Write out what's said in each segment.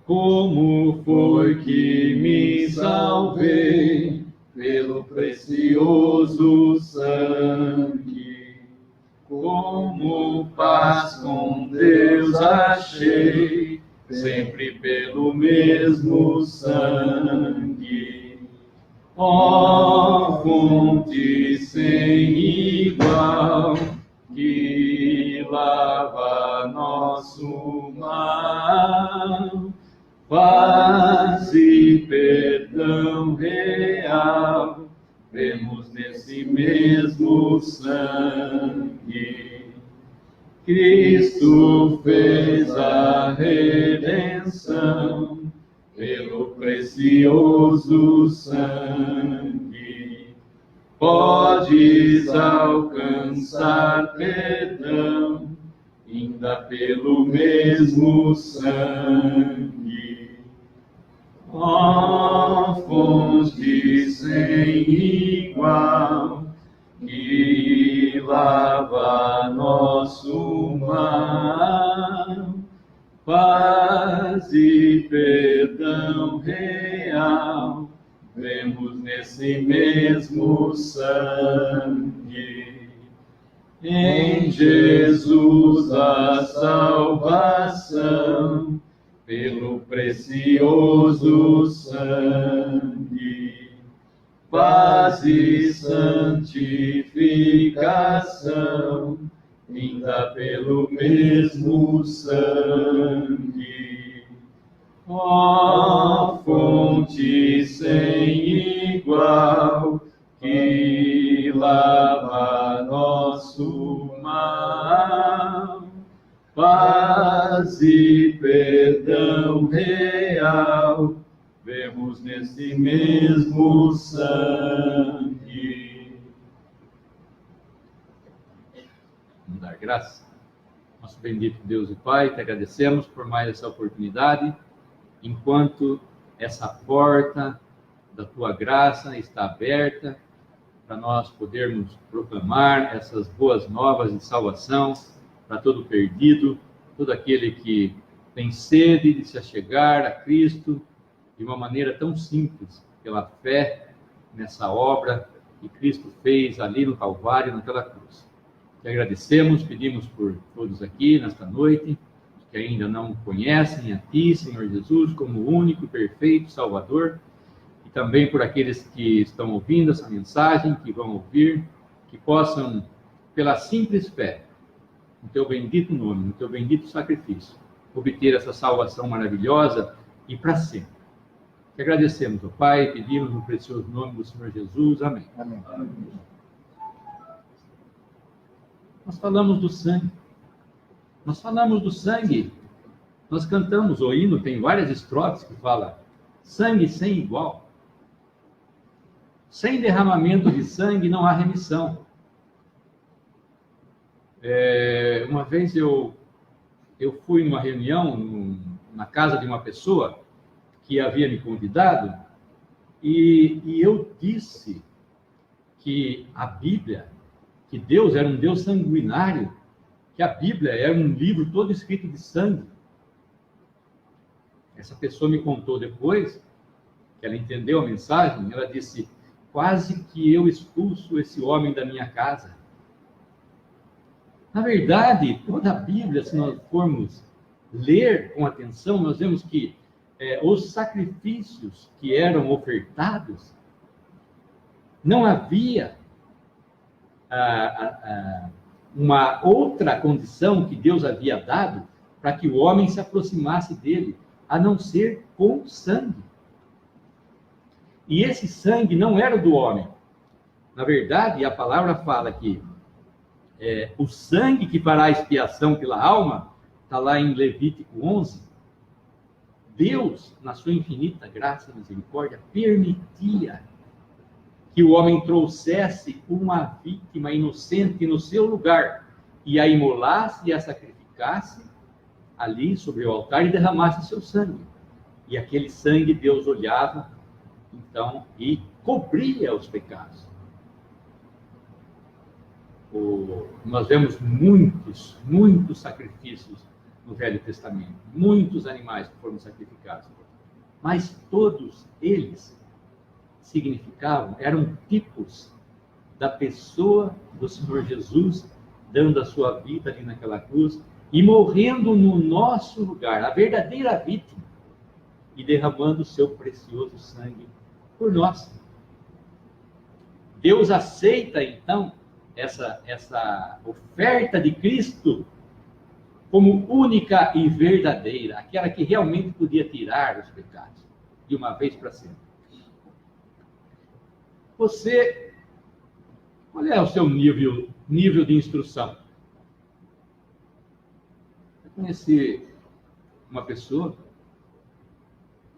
Como foi que me salvei pelo precioso sangue? Como paz com Deus achei, sempre pelo mesmo sangue. Ó fonte sem igual, que lava nosso mal, paz e perdão real, vemos nesse mesmo sangue. Cristo fez a redenção pelo precioso sangue. Podes alcançar perdão, ainda pelo mesmo sangue. Ó fonte sem igual, que lava nosso mal, paz e perdão real, vemos nesse mesmo sangue. Em Jesus a salvação, pelo precioso sangue. Paz e santificação, ainda pelo mesmo sangue. Ó fonte sem igual, que lava nosso mal, paz e perdão real, vemos nesse mesmo sangue. Vamos dar graça. Nosso bendito Deus e Pai, te agradecemos por mais essa oportunidade, enquanto essa porta da tua graça está aberta, para nós podermos proclamar essas boas novas de salvação para todo perdido, todo aquele que tem sede de se achegar a Cristo de uma maneira tão simples, pela fé nessa obra que Cristo fez ali no Calvário, naquela cruz. Te agradecemos, pedimos por todos aqui nesta noite, que ainda não conhecem a Ti, Senhor Jesus, como o único e perfeito Salvador, e também por aqueles que estão ouvindo essa mensagem, que vão ouvir, que possam, pela simples fé, no Teu bendito nome, no Teu bendito sacrifício, obter essa salvação maravilhosa e para sempre. Te agradecemos, ó Pai, pedimos no precioso nome do Senhor Jesus. Amém. Amém. Nós falamos do sangue. Nós falamos do sangue. Nós cantamos o hino, tem várias estrofes que falam sangue sem igual. Sem derramamento de sangue não há remissão. Uma vez eu fui numa reunião na casa de uma pessoa que havia me convidado, e eu disse que a Bíblia, que Deus era um Deus sanguinário, que a Bíblia era um livro todo escrito de sangue. Essa pessoa me contou depois, que ela entendeu a mensagem, ela disse, quase que eu expulso esse homem da minha casa. Na verdade, toda a Bíblia, se nós formos ler com atenção, nós vemos que os sacrifícios que eram ofertados, não havia uma outra condição que Deus havia dado para que o homem se aproximasse dele, a não ser com sangue. E esse sangue não era do homem. Na verdade, a palavra fala que o sangue que fará expiação pela alma, está lá em Levítico 11, Deus, na sua infinita graça e misericórdia, permitia que o homem trouxesse uma vítima inocente no seu lugar e a imolasse e a sacrificasse ali sobre o altar e derramasse seu sangue. E aquele sangue Deus olhava, então, e cobria os pecados. Nós vemos muitos sacrifícios no Velho Testamento. Muitos animais que foram sacrificados. Mas todos eles significavam, eram tipos da pessoa do Senhor Jesus, dando a sua vida ali naquela cruz e morrendo no nosso lugar, a verdadeira vítima, e derramando o seu precioso sangue por nós. Deus aceita, então, essa oferta de Cristo como única e verdadeira, aquela que realmente podia tirar os pecados de uma vez para sempre. Você, qual é o seu nível de instrução? Eu conheci uma pessoa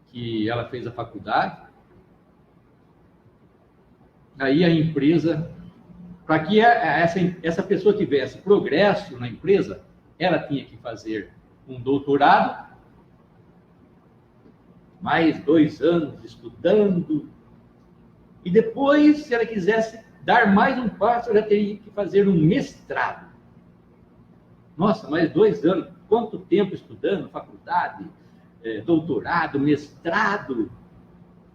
que ela fez a faculdade, aí a empresa, para que essa pessoa tivesse progresso na empresa, ela tinha que fazer um doutorado, mais 2 anos estudando, e depois, se ela quisesse dar mais um passo, ela teria que fazer um mestrado. Nossa, mais 2 anos, quanto tempo estudando, faculdade, doutorado, mestrado,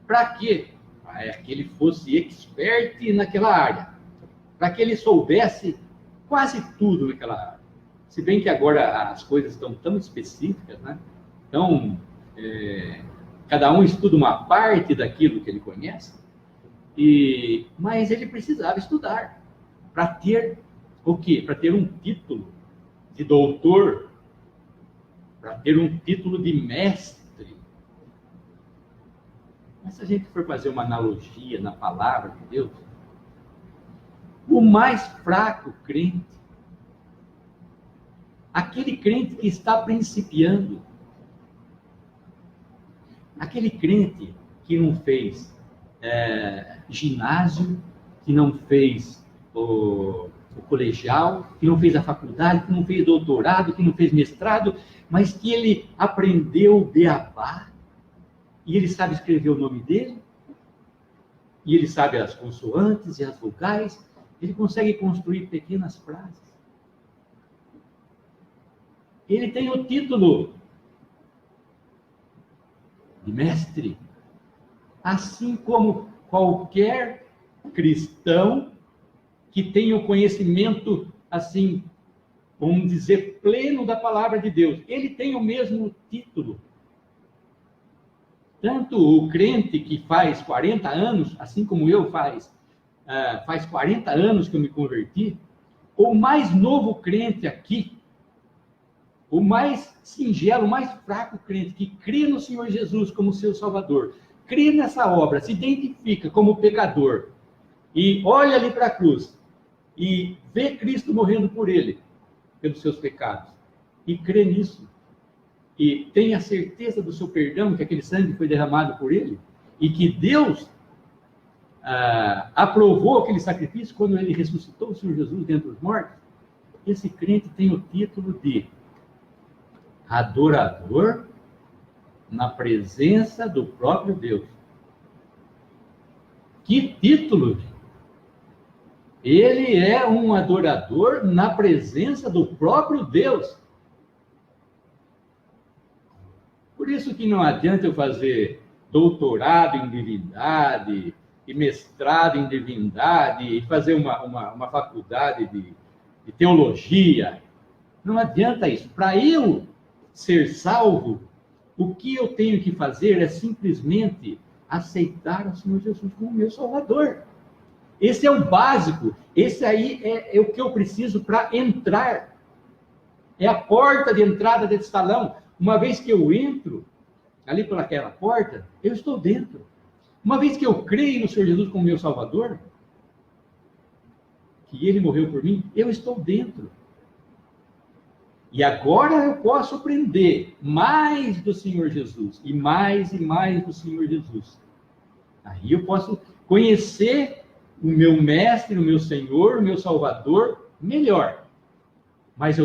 para quê? Para que ele fosse expert naquela área, para que ele soubesse quase tudo naquela área. Se bem que agora as coisas estão tão específicas, né? Então, cada um estuda uma parte daquilo que ele conhece, mas ele precisava estudar para ter o quê? Para ter um título de doutor, para ter um título de mestre. Mas se a gente for fazer uma analogia na palavra de Deus, o mais fraco crente, aquele crente que está principiando, aquele crente que não fez ginásio, que não fez o colegial, que não fez a faculdade, que não fez doutorado, que não fez mestrado, mas que ele aprendeu o beabá, e ele sabe escrever o nome dele, e ele sabe as consoantes e as vogais, ele consegue construir pequenas frases. Ele tem o título de mestre, assim como qualquer cristão que tenha o conhecimento, assim, vamos dizer, pleno da palavra de Deus. Ele tem o mesmo título. Tanto o crente que faz 40 anos, assim como eu faz 40 anos que eu me converti, o mais novo crente aqui, o mais singelo, o mais fraco crente que crê no Senhor Jesus como seu Salvador, crê nessa obra, se identifica como pecador e olha ali para a cruz e vê Cristo morrendo por ele, pelos seus pecados, e crê nisso, e tem a certeza do seu perdão, que aquele sangue foi derramado por ele, e que Deus aprovou aquele sacrifício quando ele ressuscitou o Senhor Jesus dentre os mortos, esse crente tem o título de adorador na presença do próprio Deus. Que título! Ele é um adorador na presença do próprio Deus. Por isso que não adianta eu fazer doutorado em divindade e mestrado em divindade e fazer uma faculdade de teologia. Não adianta isso. Para eu ser salvo, o que eu tenho que fazer é simplesmente aceitar o Senhor Jesus como meu Salvador. Esse é o básico. Esse aí é o que eu preciso para entrar. É a porta de entrada desse salão. Uma vez que eu entro ali pelaquela porta, eu estou dentro. Uma vez que eu creio no Senhor Jesus como meu Salvador, que Ele morreu por mim, eu estou dentro. E agora eu posso aprender mais do Senhor Jesus, e mais do Senhor Jesus. Aí eu posso conhecer o meu mestre, o meu Senhor, o meu Salvador melhor. Mas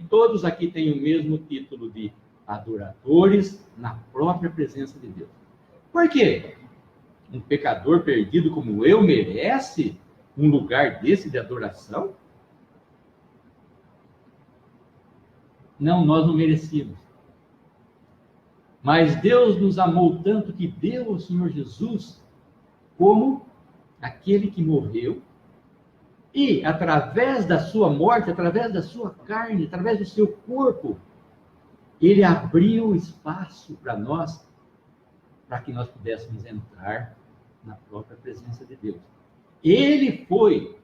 todos aqui têm o mesmo título de adoradores na própria presença de Deus. Por quê? Um pecador perdido como eu merece um lugar desse de adoração? Não, nós não merecíamos. Mas Deus nos amou tanto que deu ao Senhor Jesus como aquele que morreu e, através da sua morte, através da sua carne, através do seu corpo, ele abriu espaço para nós, para que nós pudéssemos entrar na própria presença de Deus. Ele foi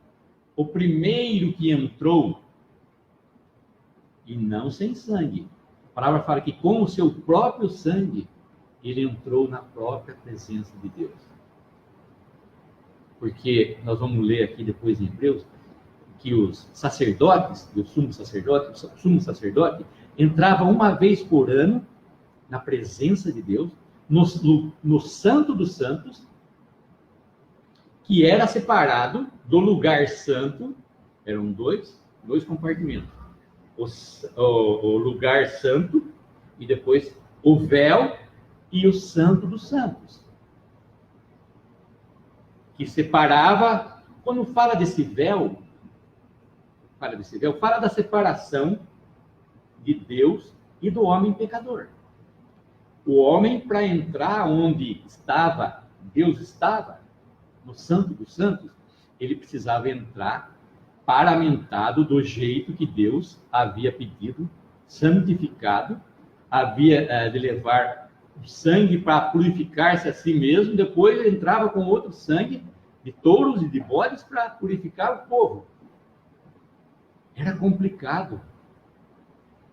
o primeiro que entrou, e não sem sangue. A palavra fala que com o seu próprio sangue, ele entrou na própria presença de Deus. Porque nós vamos ler aqui depois em Hebreus, que os sacerdotes, o sumo sacerdote, entrava uma vez por ano na presença de Deus, no Santo dos Santos, que era separado do lugar santo. Eram dois compartimentos. O lugar santo e depois o véu e o Santo dos Santos, que separava. Quando fala desse véu, fala da separação de Deus e do homem pecador. O homem, para entrar onde Deus estava, no Santo dos Santos, ele precisava entrar paramentado do jeito que Deus havia pedido, santificado, havia de levar o sangue para purificar-se a si mesmo, depois ele entrava com outro sangue de touros e de bodes para purificar o povo. Era complicado.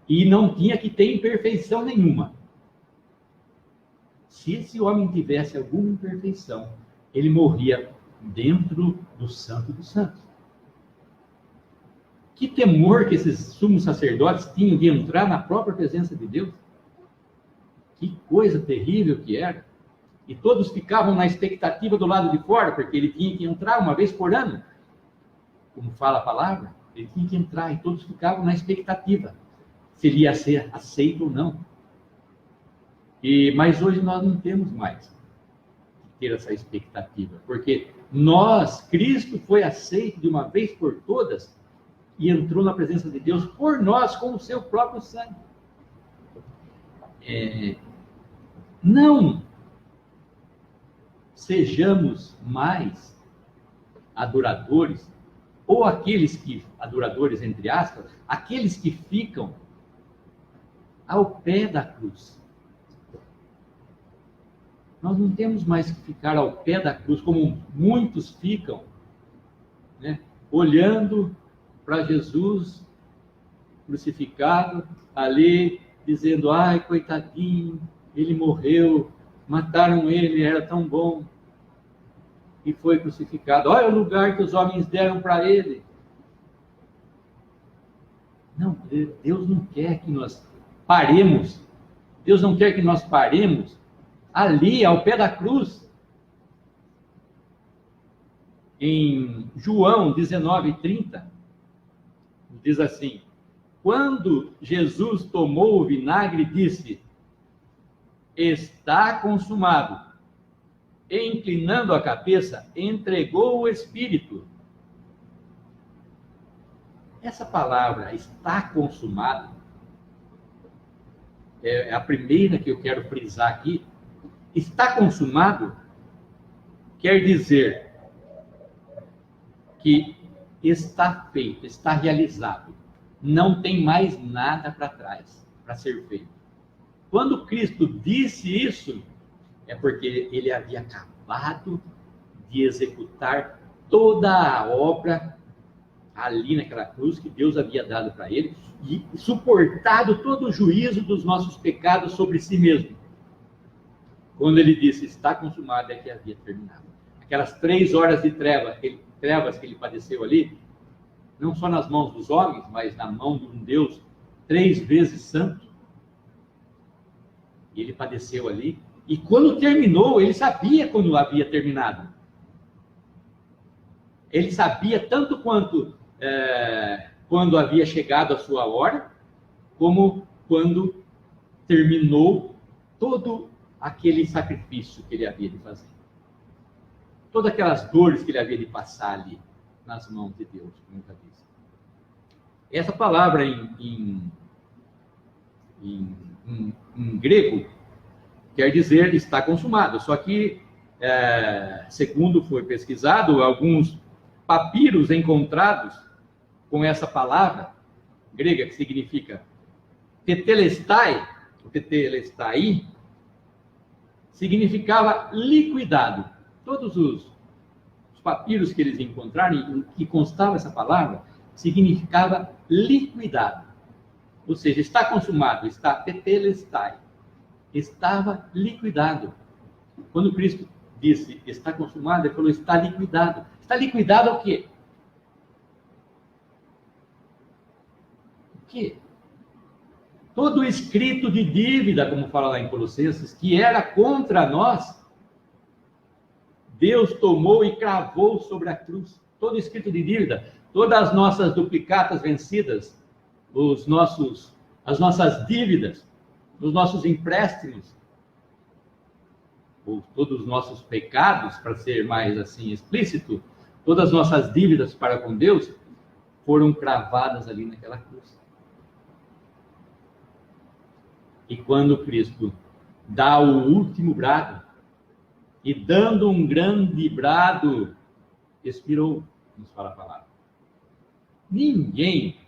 E não tinha que ter imperfeição nenhuma. Se esse homem tivesse alguma imperfeição, ele morria dentro do Santo dos Santos. Que temor que esses sumos sacerdotes tinham de entrar na própria presença de Deus. Que coisa terrível que era. E todos ficavam na expectativa do lado de fora, porque ele tinha que entrar uma vez por ano. Como fala a palavra, ele tinha que entrar e todos ficavam na expectativa se ele ia ser aceito ou não. Mas hoje nós não temos mais que ter essa expectativa, porque Cristo foi aceito de uma vez por todas e entrou na presença de Deus por nós com o seu próprio sangue. Não sejamos mais adoradores, ou adoradores entre aspas, aqueles que ficam ao pé da cruz. Nós não temos mais que ficar ao pé da cruz, como muitos ficam, né, olhando para Jesus crucificado ali, dizendo: ai, coitadinho, ele morreu, mataram ele, era tão bom, e foi crucificado. Olha o lugar que os homens deram para ele. Não, Deus não quer que nós paremos. Deus não quer que nós paremos ali, ao pé da cruz. Em João 19:30, diz assim: quando Jesus tomou o vinagre, disse: está consumado. E, inclinando a cabeça, entregou o Espírito. Essa palavra, está consumado, é a primeira que eu quero frisar aqui. Está consumado quer dizer que está feito, está realizado. Não tem mais nada para trás para ser feito. Quando Cristo disse isso, é porque ele havia acabado de executar toda a obra ali naquela cruz que Deus havia dado para ele e suportado todo o juízo dos nossos pecados sobre si mesmo. Quando ele disse: está consumado, é que havia terminado. Aquelas 3 horas de trevas que ele padeceu ali, não só nas mãos dos homens, mas na mão de um Deus 3 vezes santo. E ele padeceu ali. E quando terminou, ele sabia quando havia terminado. Ele sabia tanto quanto quando havia chegado a sua hora, como quando terminou todo aquele sacrifício que ele havia de fazer. Todas aquelas dores que ele havia de passar ali, nas mãos de Deus, como eu já disse. Essa palavra em em grego, quer dizer está consumado. Só que, segundo foi pesquisado, alguns papiros encontrados com essa palavra grega, que significa tetelestai, o tetelestai, significava liquidado. Todos os papiros que eles encontraram, em que constava essa palavra, significava liquidado. Ou seja, está consumado, está tetelestai. Estava liquidado. Quando Cristo disse está consumado, ele falou está liquidado. Está liquidado o quê? O quê? Todo escrito de dívida, como fala lá em Colossenses, que era contra nós, Deus tomou e cravou sobre a cruz. Todo escrito de dívida, todas as nossas duplicatas vencidas, as nossas dívidas, os nossos empréstimos, ou todos os nossos pecados, para ser mais assim explícito, todas as nossas dívidas para com Deus, foram cravadas ali naquela cruz. E quando Cristo dá o último brado, e dando um grande brado, expirou, nos fala a palavra. Ninguém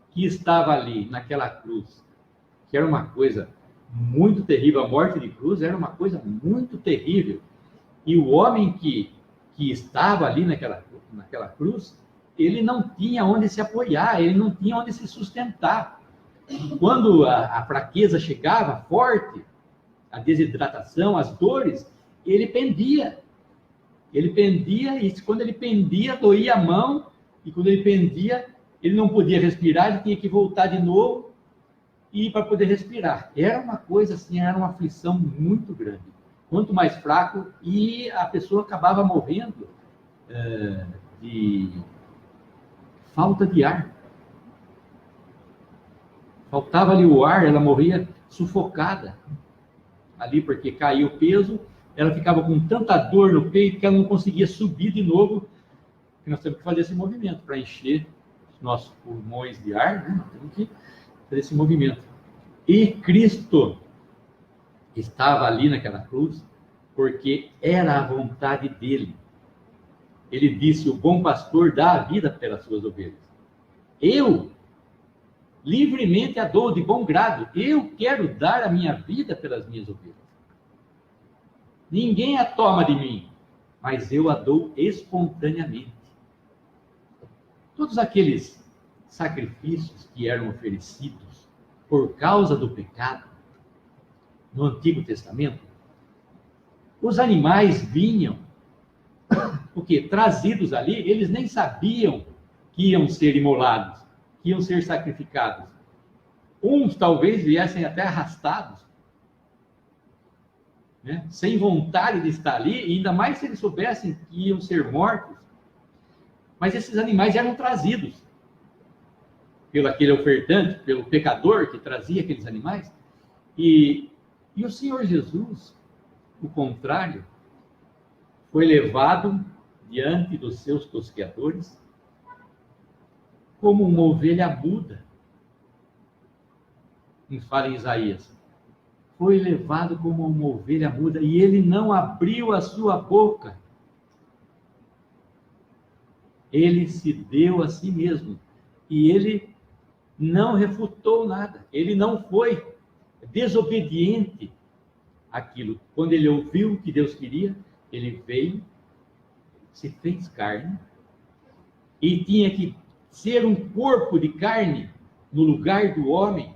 que estava ali naquela cruz, que era uma coisa muito terrível, a morte de cruz era uma coisa muito terrível, e o homem que estava ali naquela cruz, ele não tinha onde se apoiar, ele não tinha onde se sustentar. Quando a fraqueza chegava forte, a desidratação, as dores, ele pendia. Ele pendia, e quando ele pendia, doía a mão, e quando ele pendia, ele não podia respirar, ele tinha que voltar de novo, e para poder respirar. Era uma coisa assim, era uma aflição muito grande. Quanto mais fraco, e a pessoa acabava morrendo de falta de ar. Faltava-lhe o ar, ela morria sufocada ali, porque caiu o peso, ela ficava com tanta dor no peito que ela não conseguia subir de novo, que nós temos que fazer esse movimento para encher os nossos pulmões de ar, né? Nós temos que fazer esse movimento. E Cristo estava ali naquela cruz porque era a vontade dele. Ele disse, o bom pastor dá a vida pelas suas ovelhas. Eu livremente a dou de bom grado. Eu quero dar a minha vida pelas minhas ovelhas. Ninguém a toma de mim, mas eu a dou espontaneamente. Todos aqueles sacrifícios que eram oferecidos por causa do pecado no Antigo Testamento, os animais vinham, porque trazidos ali, eles nem sabiam que iam ser imolados, que iam ser sacrificados. Uns talvez viessem até arrastados, né? Sem vontade de estar ali, e ainda mais se eles soubessem que iam ser mortos. Mas esses animais eram trazidos pelo aquele ofertante, pelo pecador que trazia aqueles animais. E o Senhor Jesus, o contrário, foi levado diante dos seus tosqueadores como uma ovelha muda. Me fala em Isaías. Foi levado como uma ovelha muda e ele não abriu a sua boca. Ele se deu a si mesmo e ele não refutou nada. Ele não foi desobediente àquilo. Quando ele ouviu o que Deus queria, ele veio, se fez carne e tinha que ser um corpo de carne no lugar do homem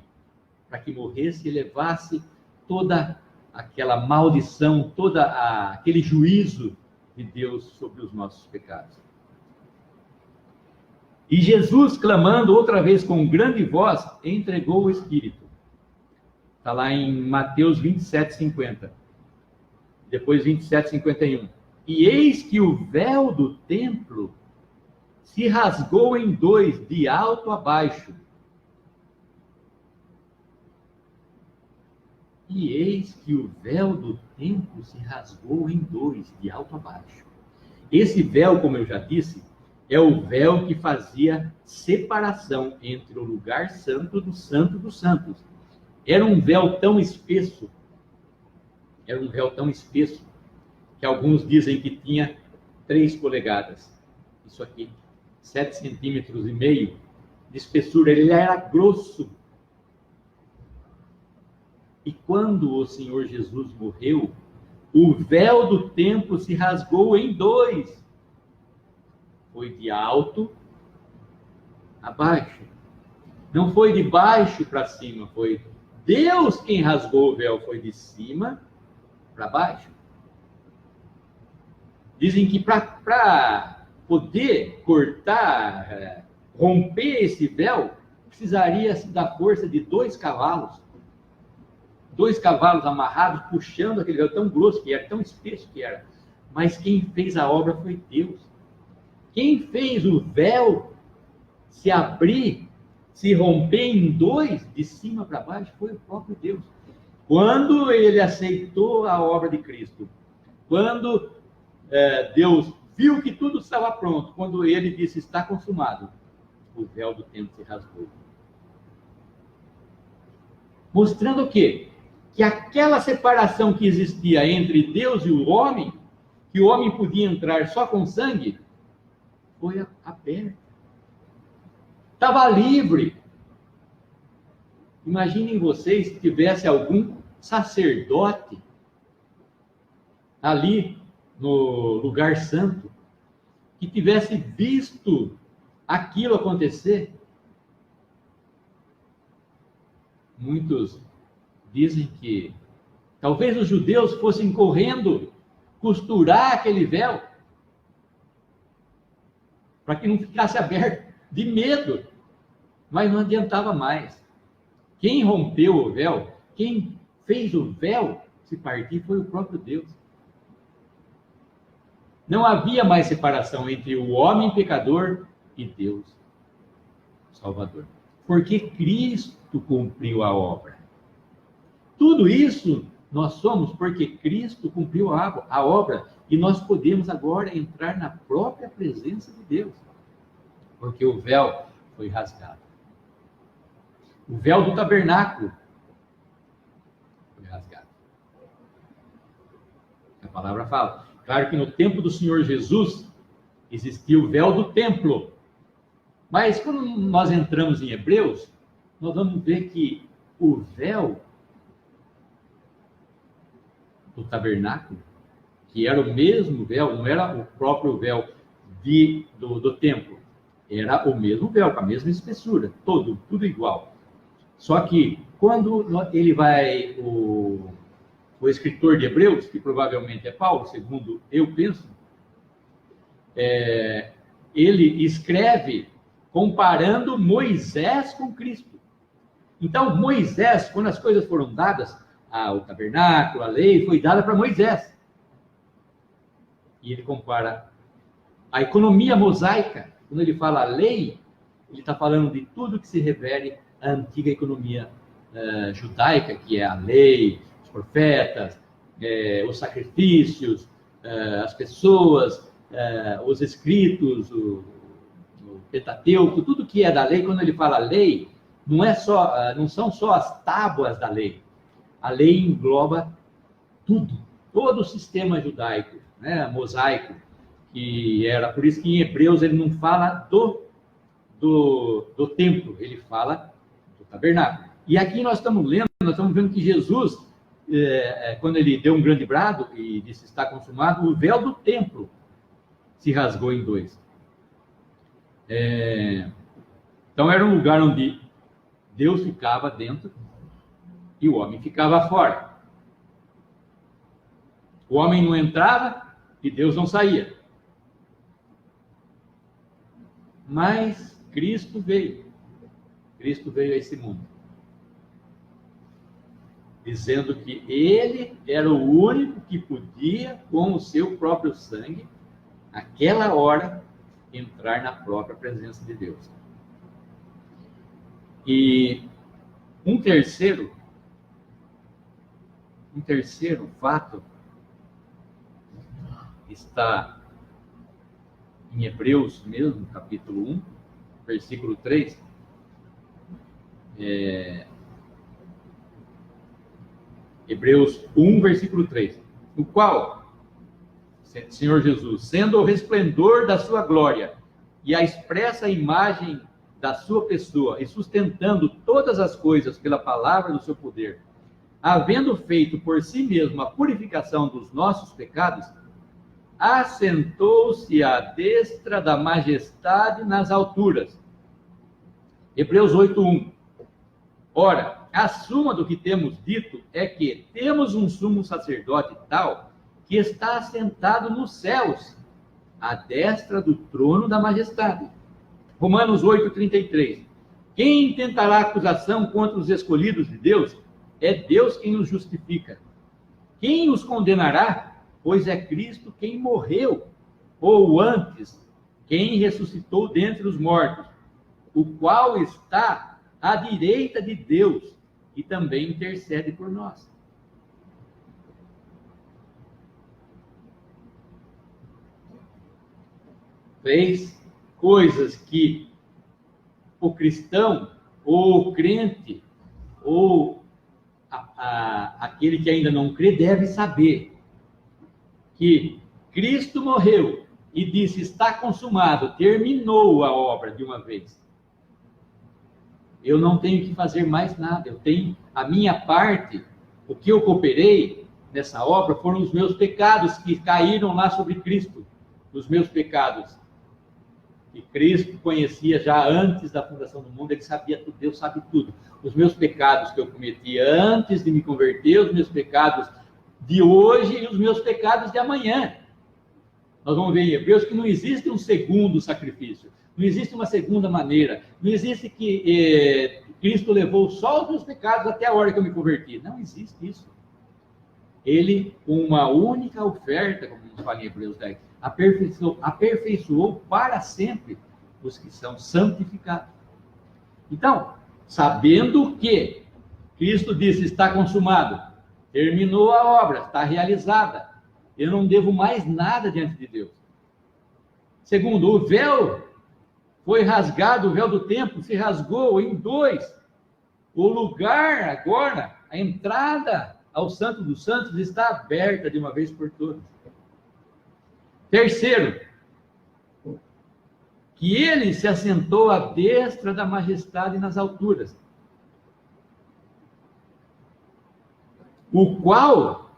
para que morresse e levasse toda aquela maldição, aquele juízo de Deus sobre os nossos pecados. E Jesus, clamando outra vez com grande voz, entregou o Espírito. Está lá em Mateus 27, 50. Depois 27, 51. E eis que o véu do templo se rasgou em dois, de alto a baixo. E eis que o véu do templo se rasgou em dois, de alto a baixo. Esse véu, como eu já disse, é o véu que fazia separação entre o lugar santo dos santos. Era um véu tão espesso, que alguns dizem que tinha 3 polegadas. Isso aqui, 7,5 centímetros de espessura. Ele era grosso. E quando o Senhor Jesus morreu, o véu do templo se rasgou em 2. Foi de alto a baixo. Não foi de baixo para cima, foi Deus quem rasgou o véu, foi de cima para baixo. Dizem que para poder cortar, romper esse véu, precisaria-se da força de 2 cavalos. 2 cavalos amarrados, puxando aquele véu tão grosso que era, tão espesso que era. Mas quem fez a obra foi Deus. Quem fez o véu se abrir, se romper em 2, de cima para baixo, foi o próprio Deus. Quando ele aceitou a obra de Cristo, quando Deus viu que tudo estava pronto, quando ele disse, está consumado, o véu do templo se rasgou. Mostrando o quê? Que aquela separação que existia entre Deus e o homem, que o homem podia entrar só com sangue, foi aberta. Estava livre. Imaginem vocês se tivesse algum sacerdote ali no lugar santo, que tivesse visto aquilo acontecer. Muitos dizem que talvez os judeus fossem correndo costurar aquele véu para que não ficasse aberto, de medo, mas não adiantava mais. Quem rompeu o véu, quem fez o véu se partir foi o próprio Deus. Não havia mais separação entre o homem pecador e Deus, Salvador, porque Cristo cumpriu a obra. Tudo isso nós somos porque Cristo cumpriu a obra, e nós podemos agora entrar na própria presença de Deus, porque o véu foi rasgado. O véu do tabernáculo foi rasgado. A palavra fala. Claro que no tempo do Senhor Jesus existia o véu do templo. Mas quando nós entramos em Hebreus, nós vamos ver que o véu do tabernáculo, que era o mesmo véu, não era o próprio véu do templo, era o mesmo véu, com a mesma espessura, tudo igual. Só que quando ele vai, o escritor de Hebreus, que provavelmente é Paulo, segundo eu penso, ele escreve comparando Moisés com Cristo. Então, Moisés, quando as coisas foram dadas, o tabernáculo, a lei, foi dada para Moisés. E ele compara a economia mosaica. Quando ele fala lei, ele está falando de tudo que se refere à antiga economia judaica, que é a lei, os profetas, os sacrifícios, as pessoas, os escritos, o Pentateuco, tudo que é da lei. Quando ele fala lei, não são só as tábuas da lei. A lei engloba tudo, todo o sistema judaico, né, mosaico, que era, por isso que em Hebreus ele não fala do templo, ele fala do tabernáculo. E aqui nós estamos vendo que Jesus, quando ele deu um grande brado e disse está consumado, o véu do templo se rasgou em 2. Então era um lugar onde Deus ficava dentro e o homem ficava fora. O homem não entrava e Deus não saía. Mas Cristo veio a esse mundo, dizendo que ele era o único que podia, com o seu próprio sangue, naquela hora, entrar na própria presença de Deus. E um terceiro fato está em Hebreus mesmo, capítulo 1, versículo 3, Hebreus 1, versículo 3. O qual, Senhor Jesus, sendo o resplendor da sua glória e a expressa imagem da sua pessoa, e sustentando todas as coisas pela palavra do seu poder, havendo feito por si mesmo a purificação dos nossos pecados, assentou-se à destra da majestade nas alturas. Hebreus 8:1. Ora, a suma do que temos dito é que temos um sumo sacerdote tal que está assentado nos céus, à destra do trono da majestade. Romanos 8:33. Quem intentará acusação contra os escolhidos de Deus? É Deus quem os justifica. Quem os condenará? Pois é Cristo quem morreu, ou antes, quem ressuscitou dentre os mortos, o qual está à direita de Deus e também intercede por nós. Fez coisas que o cristão, ou o crente, ou aquele que ainda não crê, deve saber que Cristo morreu e disse, está consumado, terminou a obra de uma vez. Eu não tenho que fazer mais nada, eu tenho a minha parte, o que eu cooperei nessa obra foram os meus pecados que caíram lá sobre Cristo, os meus pecados. E Cristo conhecia já antes da fundação do mundo, ele sabia tudo, Deus sabe tudo. Os meus pecados que eu cometi antes de me converter, os meus pecados de hoje e os meus pecados de amanhã. Nós vamos ver em Hebreus que não existe um segundo sacrifício, não existe uma segunda maneira, não existe que Cristo levou só os meus pecados até a hora que eu me converti. Não existe isso. Ele, com uma única oferta, como nos fala em Hebreus 10, aperfeiçoou para sempre os que são santificados. Então, sabendo que Cristo disse, está consumado, terminou a obra, está realizada, eu não devo mais nada diante de Deus. Segundo, o véu foi rasgado, o véu do templo se rasgou em dois. O lugar agora, a entrada ao Santo dos Santos está aberta de uma vez por todas. Terceiro, que ele se assentou à destra da majestade nas alturas, o qual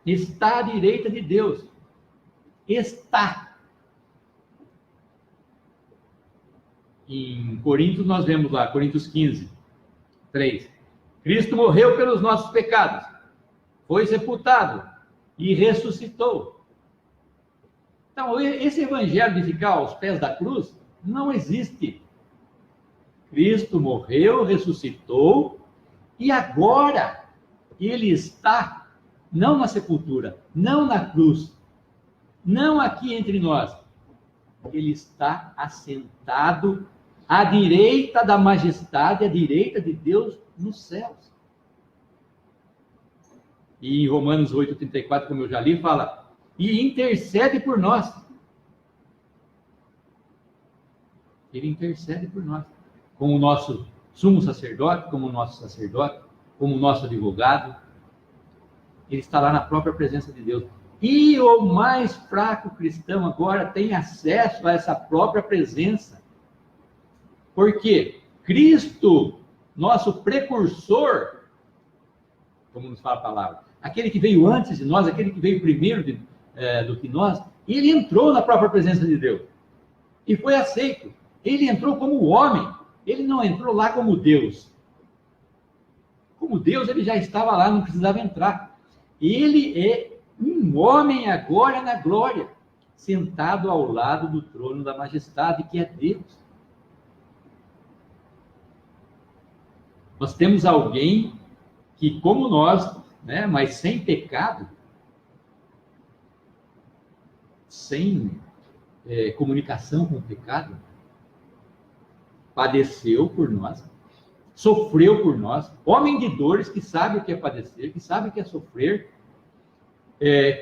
está à direita de Deus. Está. Em Coríntios nós vemos lá, Coríntios 15, 3. Cristo morreu pelos nossos pecados, foi sepultado e ressuscitou. Então, esse evangelho de ficar aos pés da cruz não existe. Cristo morreu, ressuscitou, e agora ele está, não na sepultura, não na cruz, não aqui entre nós. Ele está assentado à direita da majestade, à direita de Deus nos céus. E em Romanos 8:34, como eu já li, fala, e intercede por nós. Ele intercede por nós, como o nosso sumo sacerdote, como o nosso sacerdote, como o nosso advogado. Ele está lá na própria presença de Deus. E o mais fraco cristão agora tem acesso a essa própria presença. Porque Cristo, nosso precursor, como nos fala a palavra, aquele que veio antes de nós, aquele que veio primeiro do que nós, ele entrou na própria presença de Deus. E foi aceito. Ele entrou como homem. Ele não entrou lá como Deus. Como Deus, ele já estava lá, não precisava entrar. Ele é um homem agora na glória, sentado ao lado do trono da majestade, que é Deus. Nós temos alguém que, como nós, né, mas sem pecado, sem comunicação com o pecado, padeceu por nós, sofreu por nós, homem de dores, que sabe o que é padecer, que sabe o que é sofrer,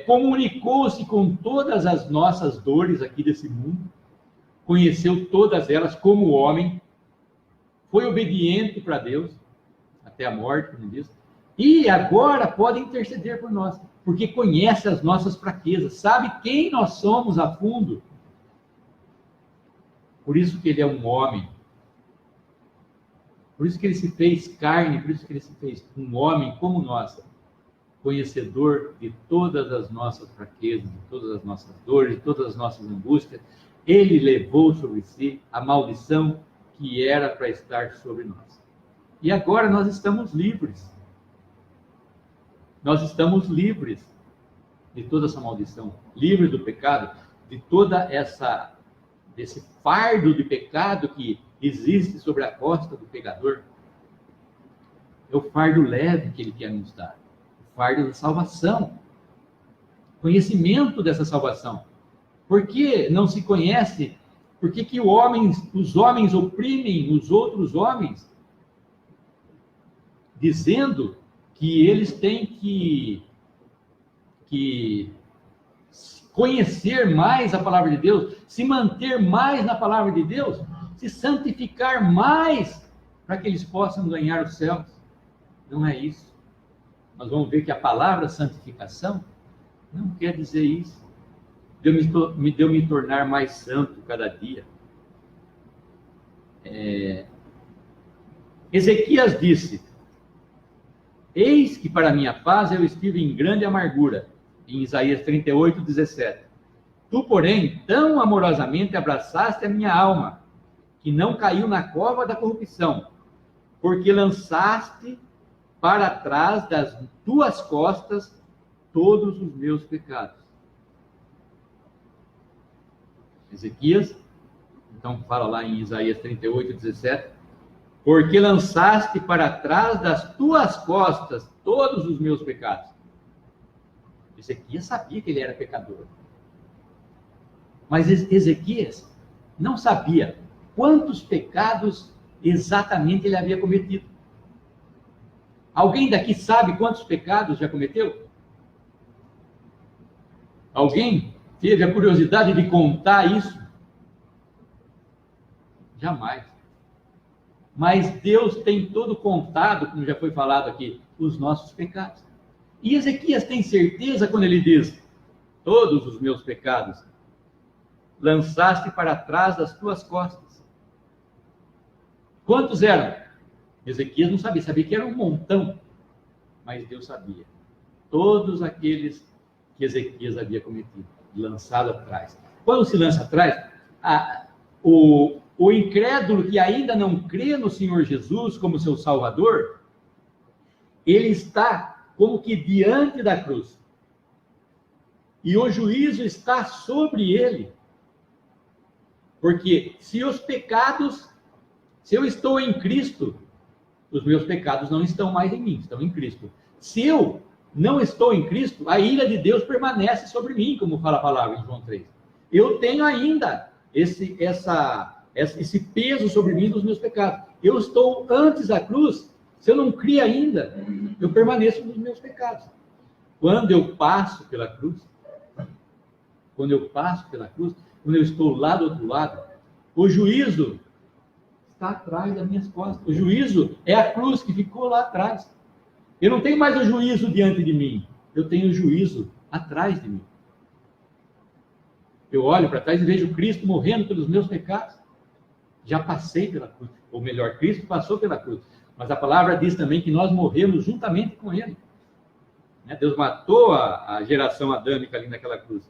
comunicou-se com todas as nossas dores aqui desse mundo, conheceu todas elas como homem, foi obediente para Deus, até a morte, como diz, E agora pode interceder por nós, porque conhece as nossas fraquezas, sabe quem nós somos a fundo. Por isso que ele é um homem. Por isso que ele se fez carne, por isso que ele se fez um homem como nós, conhecedor de todas as nossas fraquezas, de todas as nossas dores, de todas as nossas angústias. Ele levou sobre si a maldição que era para estar sobre nós. E agora nós estamos livres. Nós estamos livres de toda essa maldição, livres do pecado, de toda desse fardo de pecado que existe sobre a costa do pecador. É o fardo leve que ele quer nos dar, o fardo da salvação, conhecimento dessa salvação. Por que não se conhece? Por que os homens oprimem os outros homens, dizendo que eles têm que conhecer mais a palavra de Deus, se manter mais na palavra de Deus, se santificar mais, para que eles possam ganhar os céus? Não é isso. Nós vamos ver que a palavra santificação não quer dizer isso. Deu me tornar mais santo cada dia. Ezequias disse: eis que para minha paz eu estive em grande amargura, em Isaías 38, 17. Tu, porém, tão amorosamente abraçaste a minha alma, que não caiu na cova da corrupção, porque lançaste para trás das tuas costas todos os meus pecados. Ezequias, então fala lá em Isaías 38, 17, porque lançaste para trás das tuas costas todos os meus pecados. Ezequias sabia que ele era pecador. Mas Ezequias não sabia quantos pecados exatamente ele havia cometido. Alguém daqui sabe quantos pecados já cometeu? Alguém teve a curiosidade de contar isso? Jamais. Mas Deus tem todo contado, como já foi falado aqui, os nossos pecados. E Ezequias tem certeza quando ele diz: todos os meus pecados lançaste para trás das tuas costas. Quantos eram? Ezequias não sabia, sabia que era um montão, mas Deus sabia. Todos aqueles que Ezequias havia cometido, lançado atrás. Quando se lança atrás, o incrédulo que ainda não crê no Senhor Jesus como seu Salvador, ele está como que diante da cruz. E o juízo está sobre ele. Porque se eu estou em Cristo, os meus pecados não estão mais em mim, estão em Cristo. Se eu não estou em Cristo, a ira de Deus permanece sobre mim, como fala a palavra em João 3. Eu tenho ainda esse peso sobre mim dos meus pecados. Eu estou antes da cruz. Se eu não criei ainda, eu permaneço nos meus pecados. Quando eu passo pela cruz, quando eu estou lá do outro lado, o juízo está atrás das minhas costas. O juízo é a cruz que ficou lá atrás. Eu não tenho mais o juízo diante de mim, eu tenho o juízo atrás de mim. Eu olho para trás e vejo Cristo morrendo pelos meus pecados. Já passei pela cruz, ou melhor, Cristo passou pela cruz. Mas a palavra diz também que nós morremos juntamente com Ele. Deus matou a geração adâmica ali naquela cruz.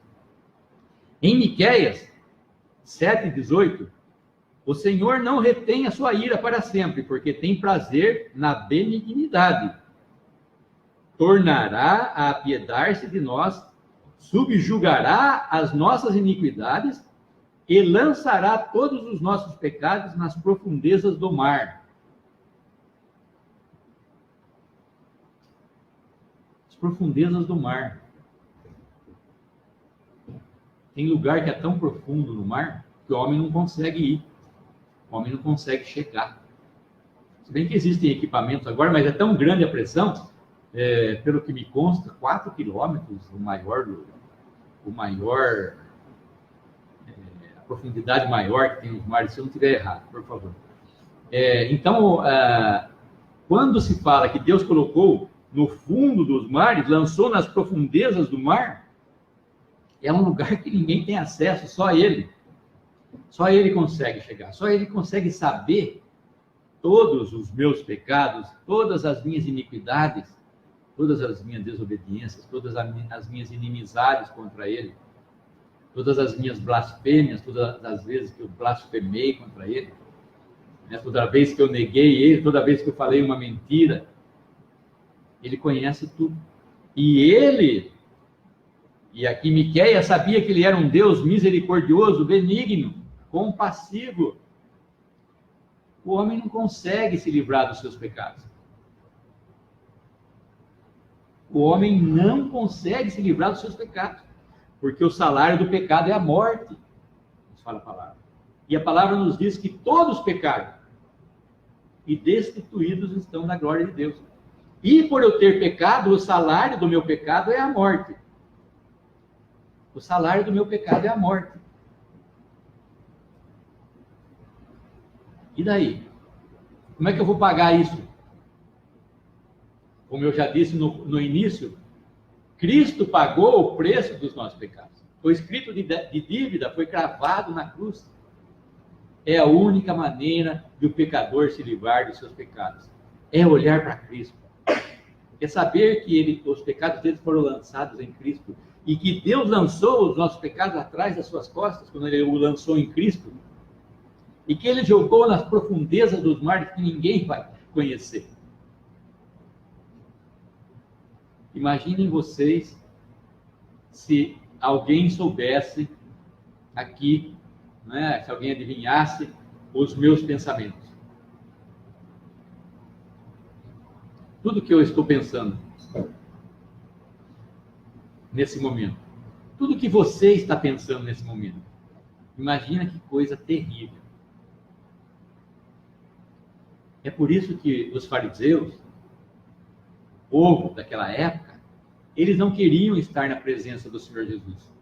Em Miqueias 7:18, o Senhor não retém a sua ira para sempre, porque tem prazer na benignidade. Tornará a apiedar-se de nós, subjugará as nossas iniquidades e lançará todos os nossos pecados nas profundezas do mar. As profundezas do mar. Tem lugar que é tão profundo no mar que o homem não consegue ir. O homem não consegue chegar. Se bem que existem equipamentos agora, mas é tão grande a pressão, pelo que me consta, 4 quilômetros, a profundidade maior que tem os mares, se eu não estiver errado, por favor. Então, quando se fala que Deus colocou no fundo dos mares, lançou nas profundezas do mar, é um lugar que ninguém tem acesso, só ele. Só ele consegue chegar, só ele consegue saber todos os meus pecados, todas as minhas iniquidades, todas as minhas desobediências, todas as minhas inimizades contra ele, todas as minhas blasfêmias, todas as vezes que eu blasfemei contra ele, né? Toda vez que eu neguei ele, toda vez que eu falei uma mentira, ele conhece tudo. E aqui Miqueias sabia que ele era um Deus misericordioso, benigno, compassivo. O homem não consegue se livrar dos seus pecados. O homem não consegue se livrar dos seus pecados, porque o salário do pecado é a morte, nos fala a palavra. E a palavra nos diz que todos pecaram e destituídos estão da glória de Deus. E por eu ter pecado, o salário do meu pecado é a morte. O salário do meu pecado é a morte. E daí? Como é que eu vou pagar isso? Como eu já disse no início, Cristo pagou o preço dos nossos pecados. O escrito de dívida foi cravado na cruz. É a única maneira de o pecador se livrar dos seus pecados. É olhar para Cristo. É saber que os pecados deles foram lançados em Cristo. E que Deus lançou os nossos pecados atrás das suas costas, quando ele o lançou em Cristo. E que ele jogou nas profundezas dos mares que ninguém vai conhecer. Imaginem vocês se alguém soubesse aqui, né, se alguém adivinhasse os meus pensamentos. Tudo que eu estou pensando nesse momento. Tudo que você está pensando nesse momento. Imagina que coisa terrível. É por isso que os fariseus, o povo daquela época, eles não queriam estar na presença do Senhor Jesus.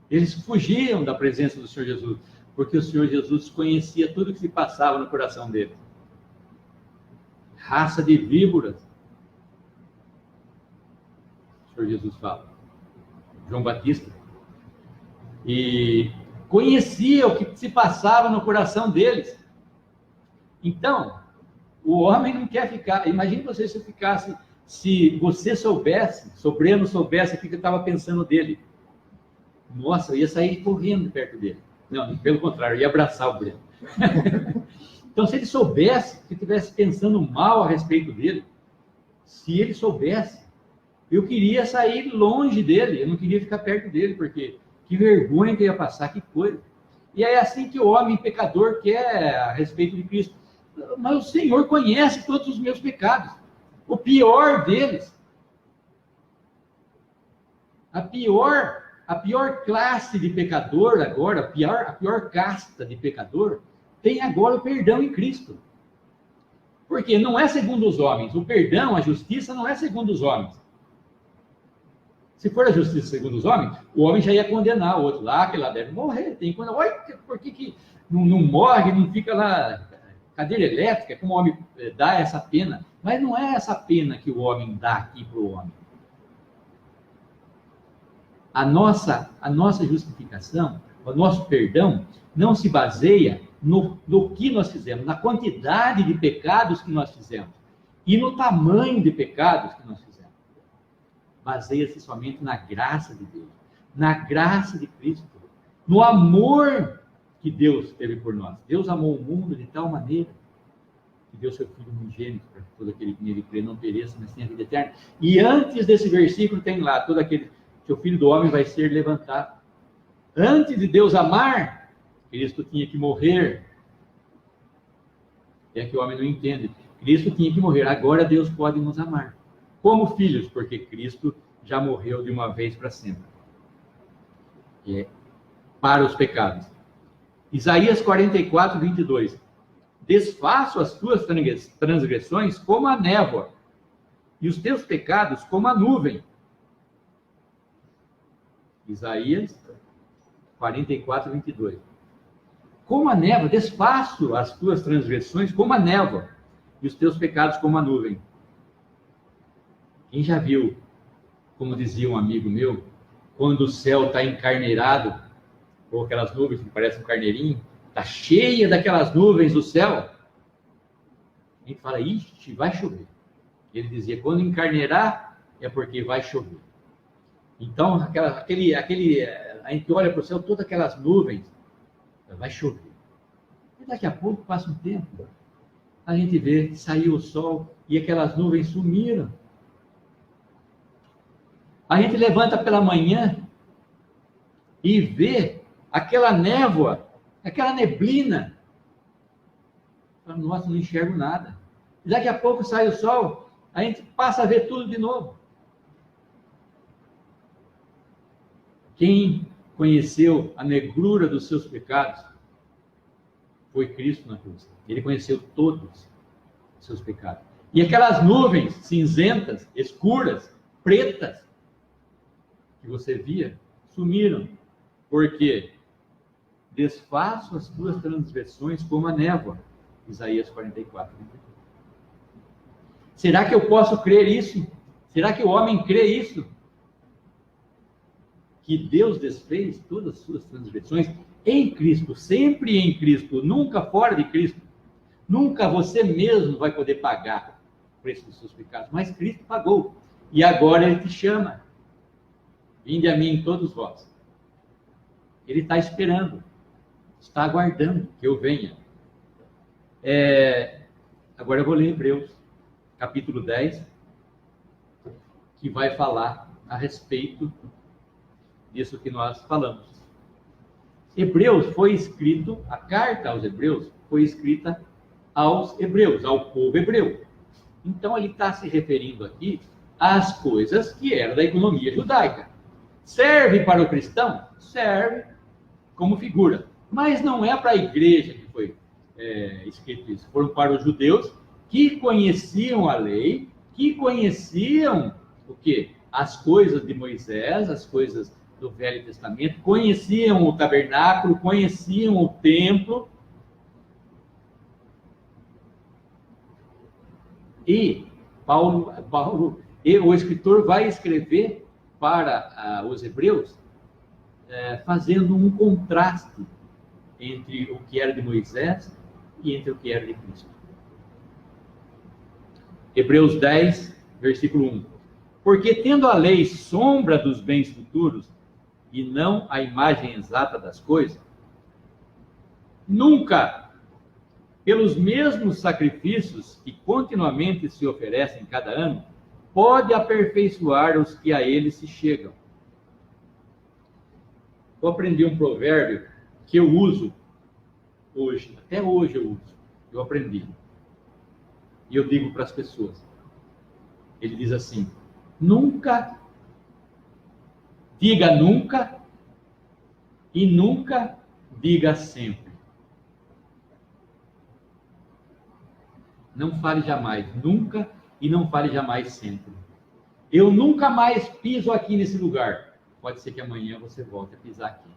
Eles fugiam da presença do Senhor Jesus, porque o Senhor Jesus conhecia tudo que se passava no coração deles. Raça de víboras, o Senhor Jesus fala. João Batista. E conhecia o que se passava no coração deles. Então, o homem não quer ficar... Imagine você se você soubesse, se o Breno soubesse o que eu estava pensando dele. Nossa, eu ia sair correndo perto dele. Não, pelo contrário, eu ia abraçar o Breno. Então, se ele soubesse, que estivesse pensando mal a respeito dele, se ele soubesse, eu queria sair longe dele, eu não queria ficar perto dele, porque que vergonha que eu ia passar, que coisa. E é assim que o homem pecador quer a respeito de Cristo. Mas o Senhor conhece todos os meus pecados, o pior deles. A pior classe de pecador agora, a pior casta de pecador, tem agora o perdão em Cristo. Porque não é segundo os homens. O perdão, a justiça não é segundo os homens. Se for a justiça segundo os homens, o homem já ia condenar o outro lá, que lá deve morrer. Tem quando, olha, por que não morre, não fica lá, cadeira elétrica, como o homem dá essa pena? Mas não é essa pena que o homem dá aqui para o homem. A nossa justificação, o nosso perdão, não se baseia no que nós fizemos, na quantidade de pecados que nós fizemos e no tamanho de pecados que nós fizemos. Baseia-se somente na graça de Deus, na graça de Cristo, no amor que Deus teve por nós. Deus amou o mundo de tal maneira que deu seu Filho unigênito para que todo aquele que nele crê não pereça, mas tenha vida eterna. E antes desse versículo tem lá, todo aquele que o Filho do Homem vai ser levantado. Antes de Deus amar, Cristo tinha que morrer. É que o homem não entende. Cristo tinha que morrer. Agora Deus pode nos amar. Como filhos, porque Cristo já morreu de uma vez para sempre. Para os pecados. Isaías 44, 22. Desfaço as tuas transgressões como a névoa, e os teus pecados como a nuvem. Isaías 44, 22. Como a névoa, desfaço as tuas transgressões como a névoa, e os teus pecados como a nuvem. Quem já viu, como dizia um amigo meu, quando o céu está encarneirado, ou aquelas nuvens que parecem um carneirinho, está cheia daquelas nuvens do céu, a gente fala, ixi, vai chover. Ele dizia, quando encarneirar, é porque vai chover. Então, a gente olha para o céu, todas aquelas nuvens, vai chover. E daqui a pouco, passa um tempo, a gente vê que saiu o sol e aquelas nuvens sumiram. A gente levanta pela manhã e vê aquela névoa, aquela neblina. Nossa, não enxergo nada. E daqui a pouco sai o sol, a gente passa a ver tudo de novo. Quem conheceu a negrura dos seus pecados foi Cristo na cruz. Ele conheceu todos os seus pecados. E aquelas nuvens cinzentas, escuras, pretas, que você via, sumiram. Porque desfaço as tuas transgressões como a névoa. Isaías 44. Será que eu posso crer isso? Será que o homem crê isso? Que Deus desfez todas as suas transgressões em Cristo, sempre em Cristo, nunca fora de Cristo. Nunca você mesmo vai poder pagar o preço dos seus pecados, mas Cristo pagou. E agora Ele te chama. Vinde a mim todos vós. Ele está esperando, está aguardando que eu venha. Agora eu vou ler Hebreus, capítulo 10, que vai falar a respeito disso que nós falamos. Hebreus foi escrito, a carta aos Hebreus foi escrita aos Hebreus, ao povo hebreu. Então ele está se referindo aqui às coisas que eram da economia judaica. Serve para o cristão? Serve como figura. Mas não é para a igreja que foi escrito isso. Foram para os judeus que conheciam a lei, que conheciam o quê? As coisas de Moisés, as coisas do Velho Testamento, conheciam o tabernáculo, conheciam o templo. E o escritor vai escrever para os hebreus, fazendo um contraste entre o que era de Moisés e entre o que era de Cristo. Hebreus 10, versículo 1. Porque tendo a lei sombra dos bens futuros, e não a imagem exata das coisas, nunca, pelos mesmos sacrifícios que continuamente se oferecem cada ano, pode aperfeiçoar os que a ele se chegam. Eu aprendi um provérbio que eu uso hoje, até hoje eu aprendi. E eu digo para as pessoas. Ele diz assim: diga nunca e nunca diga sempre. Não fale jamais nunca e não fale jamais sempre. Eu nunca mais piso aqui nesse lugar. Pode ser que amanhã você volte a pisar aqui.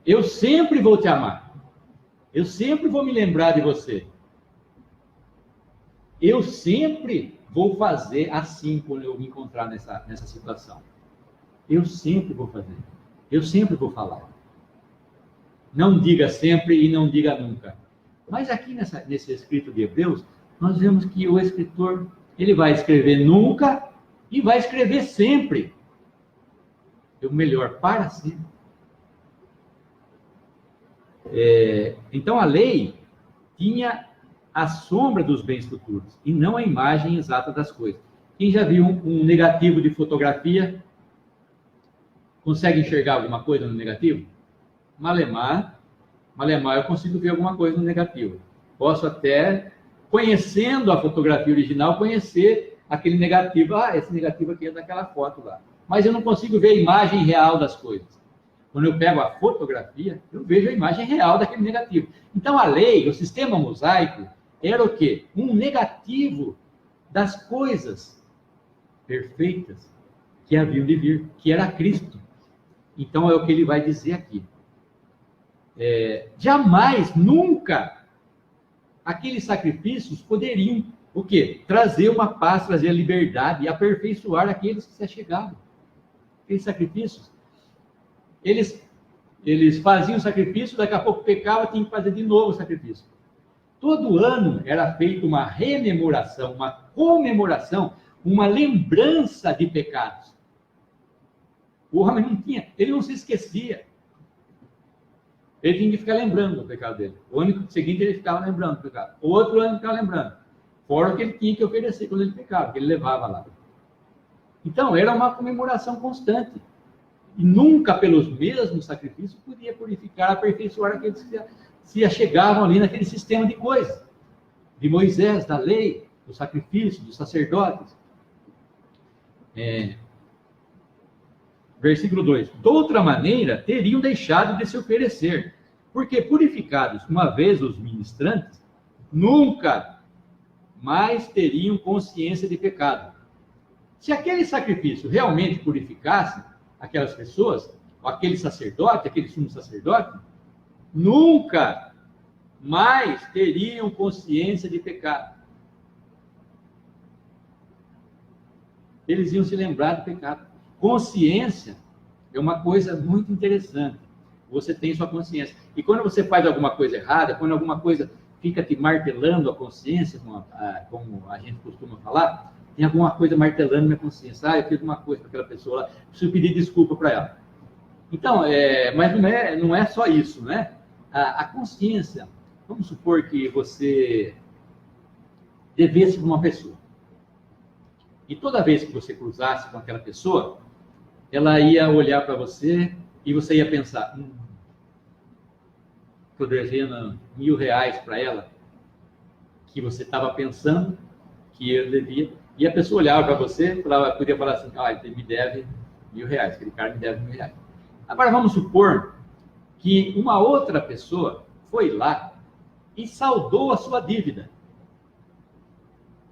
Eu sempre vou te amar. Eu sempre vou me lembrar de você. Eu sempre vou fazer assim quando eu me encontrar nessa situação. Eu sempre vou fazer. Eu sempre vou falar. Não diga sempre e não diga nunca. Mas aqui nesse escrito de Hebreus, nós vemos que o escritor, ele vai escrever nunca e vai escrever sempre. O melhor, para sempre. Então a lei tinha a sombra dos bens futuros e não a imagem exata das coisas. Quem já viu um negativo de fotografia, consegue enxergar alguma coisa no negativo? Malemar eu consigo ver alguma coisa no negativo. Posso até, conhecendo a fotografia original, conhecer aquele negativo. Esse negativo aqui é daquela foto lá. Mas eu não consigo ver a imagem real das coisas. Quando eu pego a fotografia, eu vejo a imagem real daquele negativo. Então a lei, o sistema mosaico, era o quê? Um negativo das coisas perfeitas que haviam de vir, que era Cristo. Então é o que ele vai dizer aqui. Jamais, nunca, aqueles sacrifícios poderiam o quê? Trazer uma paz, trazer a liberdade e aperfeiçoar aqueles que se achegavam. Aqueles sacrifícios. Eles faziam o sacrifício, daqui a pouco pecava, tinha que fazer de novo o sacrifício. Todo ano era feita uma rememoração, uma comemoração, uma lembrança de pecados. O homem não tinha, ele não se esquecia. Ele tinha que ficar lembrando do pecado dele. O ano seguinte ele ficava lembrando do pecado. O outro ano ele ficava lembrando. Fora o que ele tinha que oferecer quando ele pecava, que ele levava lá. Então, era uma comemoração constante. E nunca, pelos mesmos sacrifícios, podia purificar, aperfeiçoar aqueles que se achegavam ali naquele sistema de coisas. De Moisés, da lei, do sacrifício, dos sacerdotes. Versículo 2. De outra maneira, teriam deixado de se oferecer, porque purificados uma vez os ministrantes, nunca mais teriam consciência de pecado. Se aquele sacrifício realmente purificasse aquelas pessoas, aquele sacerdote, aquele sumo sacerdote, nunca mais teriam consciência de pecado. Eles iam se lembrar do pecado. Consciência é uma coisa muito interessante. Você tem sua consciência. E quando você faz alguma coisa errada, quando alguma coisa fica te martelando a consciência, como a gente costuma falar, tem alguma coisa martelando minha consciência. Eu fiz uma coisa para aquela pessoa lá, preciso pedir desculpa para ela. Então, mas não é só isso, né? A consciência, vamos supor que você devesse para uma pessoa. E toda vez que você cruzasse com aquela pessoa, ela ia olhar para você e você ia pensar, estou devendo R$1.000 para ela, que você estava pensando que eu devia. E a pessoa olhava para você, podia falar assim, ele me deve R$1.000, aquele cara me deve R$1.000. Agora vamos supor que uma outra pessoa foi lá e saldou a sua dívida.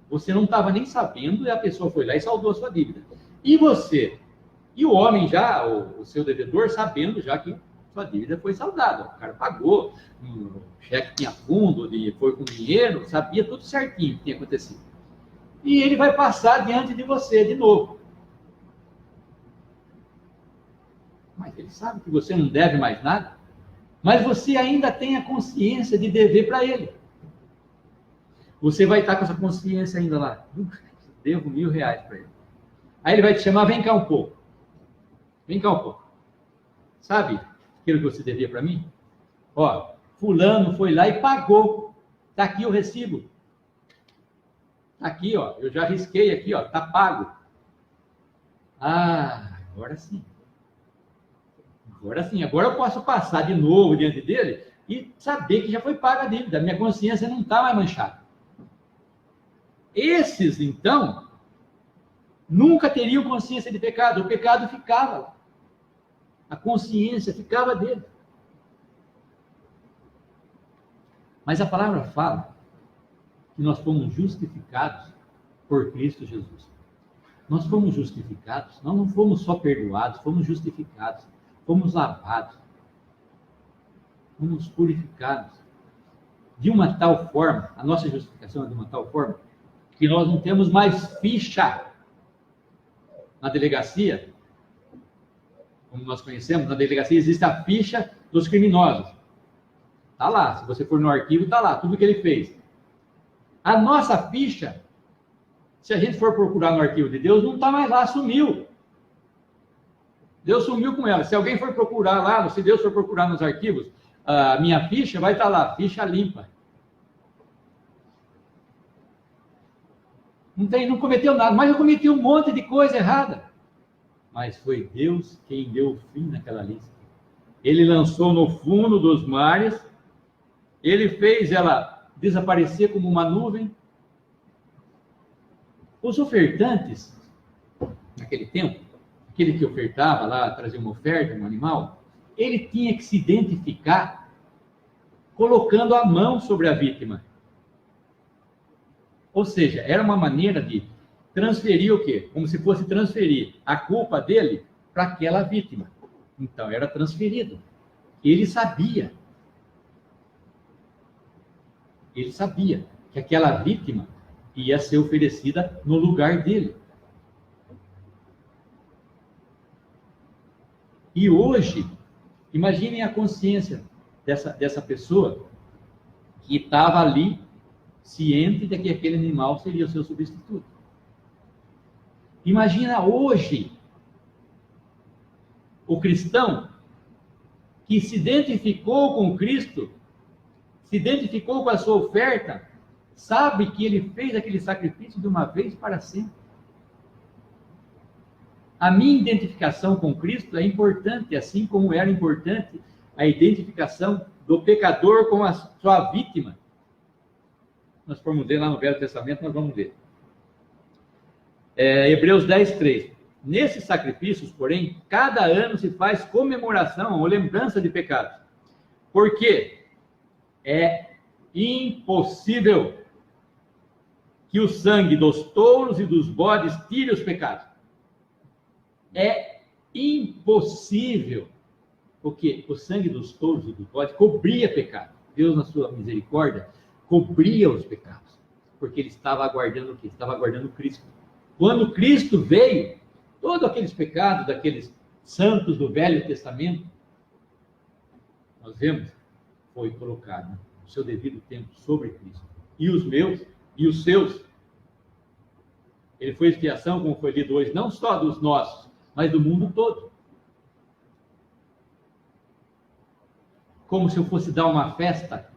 Você não estava nem sabendo e a pessoa foi lá e saldou a sua dívida. E você, e o homem já, o seu devedor, sabendo já que sua dívida foi saldada. O cara pagou, o cheque tinha fundo, foi com dinheiro, sabia tudo certinho o que tinha acontecido. E ele vai passar diante de você de novo. Mas ele sabe que você não deve mais nada, mas você ainda tem a consciência de dever para ele. Você vai estar com essa consciência ainda lá. Devo R$1.000 para ele. Aí ele vai te chamar, vem cá um pouco. Vem cá um pouco. Sabe aquilo que você devia para mim? Fulano foi lá e pagou. Está aqui o recibo. Está aqui, eu já risquei aqui, está pago. Agora sim. Agora eu posso passar de novo diante dele e saber que já foi paga a dívida. Minha consciência não está mais manchada. Esses, então, nunca teriam consciência de pecado. O pecado ficava lá. A consciência ficava dele. Mas a palavra fala que nós fomos justificados por Cristo Jesus. Nós fomos justificados, nós não fomos só perdoados, fomos justificados, fomos lavados, fomos purificados. De uma tal forma, a nossa justificação é de uma tal forma, que nós não temos mais ficha na delegacia, como nós conhecemos, na delegacia existe a ficha dos criminosos. Está lá, se você for no arquivo, está lá, tudo que ele fez. A nossa ficha, se a gente for procurar no arquivo de Deus, não está mais lá, sumiu. Deus sumiu com ela. Se alguém for procurar lá, se Deus for procurar nos arquivos, a minha ficha vai estar lá, ficha limpa. Não cometeu nada, mas eu cometi um monte de coisa errada. Mas foi Deus quem deu o fim naquela lista. Ele lançou no fundo dos mares, ele fez ela desaparecer como uma nuvem. Os ofertantes, naquele tempo, aquele que ofertava lá, trazia uma oferta, um animal, ele tinha que se identificar colocando a mão sobre a vítima. Ou seja, era uma maneira de transferir o quê? Como se fosse transferir a culpa dele para aquela vítima. Então, era transferido. Ele sabia que aquela vítima ia ser oferecida no lugar dele. E hoje, imaginem a consciência dessa pessoa que estava ali, ciente de que aquele animal seria o seu substituto. Imagina hoje o cristão que se identificou com Cristo, se identificou com a sua oferta, sabe que ele fez aquele sacrifício de uma vez para sempre. A minha identificação com Cristo é importante, assim como era importante a identificação do pecador com a sua vítima. Nós formos ler lá no Velho Testamento, nós vamos ver. Hebreus 10, 3. Nesses sacrifícios, porém, cada ano se faz comemoração ou lembrança de pecados. Porque é impossível que o sangue dos touros e dos bodes tire os pecados. É impossível. Porque o sangue dos touros e dos bodes cobria pecado. Deus, na sua misericórdia, cobria os pecados. Porque ele estava aguardando o quê? Estava aguardando Cristo. Quando Cristo veio, todos aqueles pecados daqueles santos do Velho Testamento, nós vemos, foi colocado no seu devido tempo sobre Cristo. E os meus e os seus. Ele foi expiação, como foi lido hoje, não só dos nossos, mas do mundo todo. Como se eu fosse dar uma festa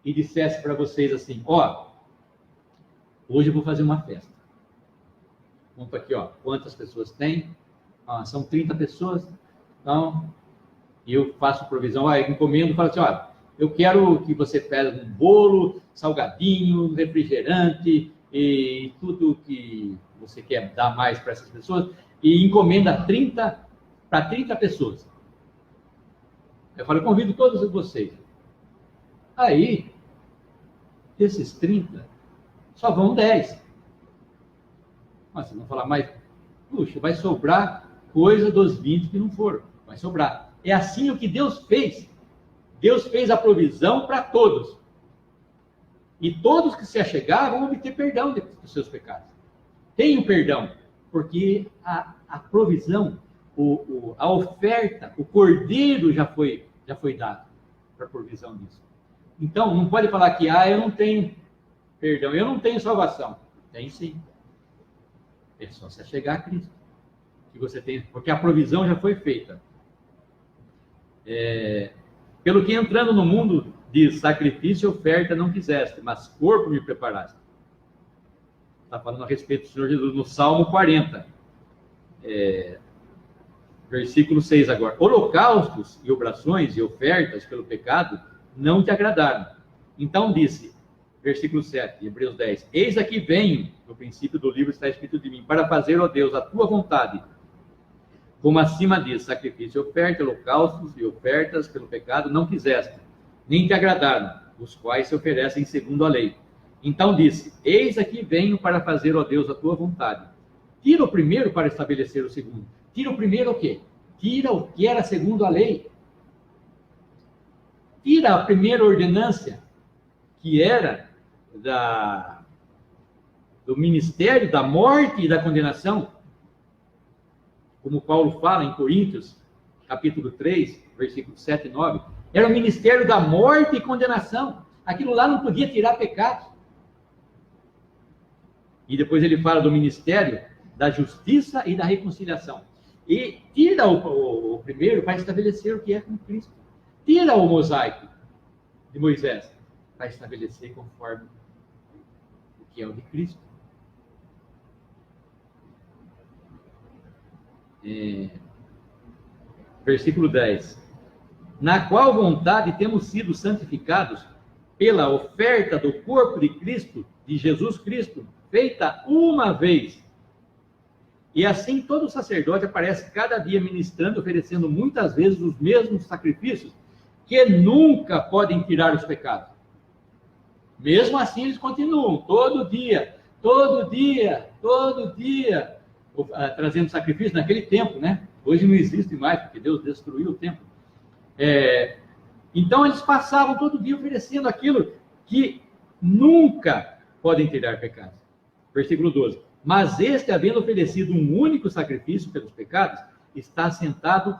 e dissesse para vocês assim, hoje eu vou fazer uma festa. Conta aqui, quantas pessoas tem? São 30 pessoas. Então, eu faço provisão, eu encomendo, falo assim, eu quero que você peça um bolo, salgadinho, refrigerante e tudo que você quer dar mais para essas pessoas e encomenda para 30 pessoas. Eu falo, eu convido todos vocês. Aí, desses 30, só vão 10. Mas vocês vão falar, mas, puxa, vai sobrar coisa dos 20 que não foram. Vai sobrar. É assim o que Deus fez. Deus fez a provisão para todos. E todos que se achegar vão obter perdão dos seus pecados. Tenham perdão, porque a provisão, a oferta, o cordeiro já foi dado para a provisão disso. Então, não pode falar que, eu não tenho perdão, eu não tenho salvação. Tem sim. É só se achegar a Cristo. Que você tem, porque a provisão já foi feita. Pelo que entrando no mundo de sacrifício e oferta não quiseste, mas corpo me preparaste. Está falando a respeito do Senhor Jesus no Salmo 40. Versículo 6 agora. Holocaustos e obrações e ofertas pelo pecado não te agradaram. Então disse, versículo 7, Hebreus 10. Eis aqui venho, no princípio do livro está escrito de mim, para fazer, ó Deus, a tua vontade. Como acima diz, sacrifício e oferta, holocaustos e ofertas pelo pecado não quiseste, nem te agradaram, os quais se oferecem segundo a lei. Então disse, eis aqui venho para fazer, ó Deus, a tua vontade. Tira o primeiro para estabelecer o segundo. Tira o primeiro o quê? Tira o que era segundo a lei. Tira a primeira ordenância, que era do ministério da morte e da condenação, como Paulo fala em Coríntios, capítulo 3, versículos 7 e 9, era o ministério da morte e condenação. Aquilo lá não podia tirar pecados. E depois ele fala do ministério da justiça e da reconciliação. E tira o primeiro para estabelecer o que é com Cristo. Tira o mosaico de Moisés para estabelecer conforme o que é o de Cristo. Versículo 10. Na qual vontade temos sido santificados pela oferta do corpo de Cristo, de Jesus Cristo, feita uma vez. E assim todo sacerdote aparece cada dia ministrando, oferecendo muitas vezes os mesmos sacrifícios, que nunca podem tirar os pecados. Mesmo assim eles continuam, todo dia, trazendo sacrifício naquele tempo, né? Hoje não existe mais, porque Deus destruiu o templo. Então eles passavam todo dia oferecendo aquilo que nunca podem tirar pecados. Versículo 12. Mas este, havendo oferecido um único sacrifício pelos pecados, está sentado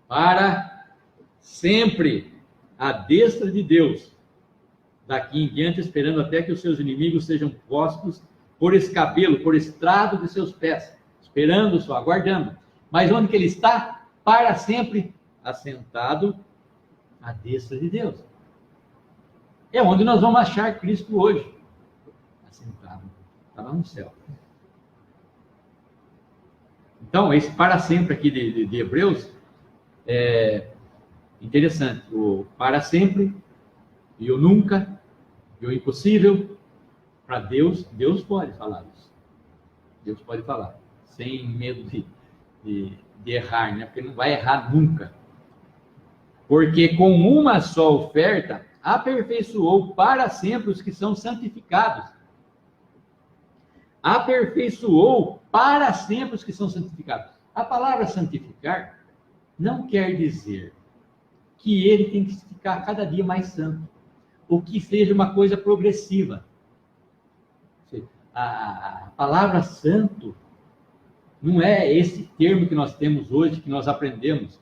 para sempre à destra de Deus, daqui em diante, esperando até que os seus inimigos sejam postos por escabelo, por estrado de seus pés, esperando só, aguardando. Mas onde que ele está? Para sempre assentado à destra de Deus. É onde nós vamos achar Cristo hoje. Assentado. Está lá no céu. Então, esse para sempre aqui de Hebreus é interessante. O para sempre e o nunca e o impossível. Para Deus, Deus pode falar isso. Deus pode falar. Sem medo de errar, né? Porque não vai errar nunca. Porque com uma só oferta, aperfeiçoou para sempre os que são santificados. Aperfeiçoou para sempre os que são santificados. A palavra santificar não quer dizer que ele tem que ficar cada dia mais santo, ou que seja uma coisa progressiva. A palavra santo não é esse termo que nós temos hoje, que nós aprendemos,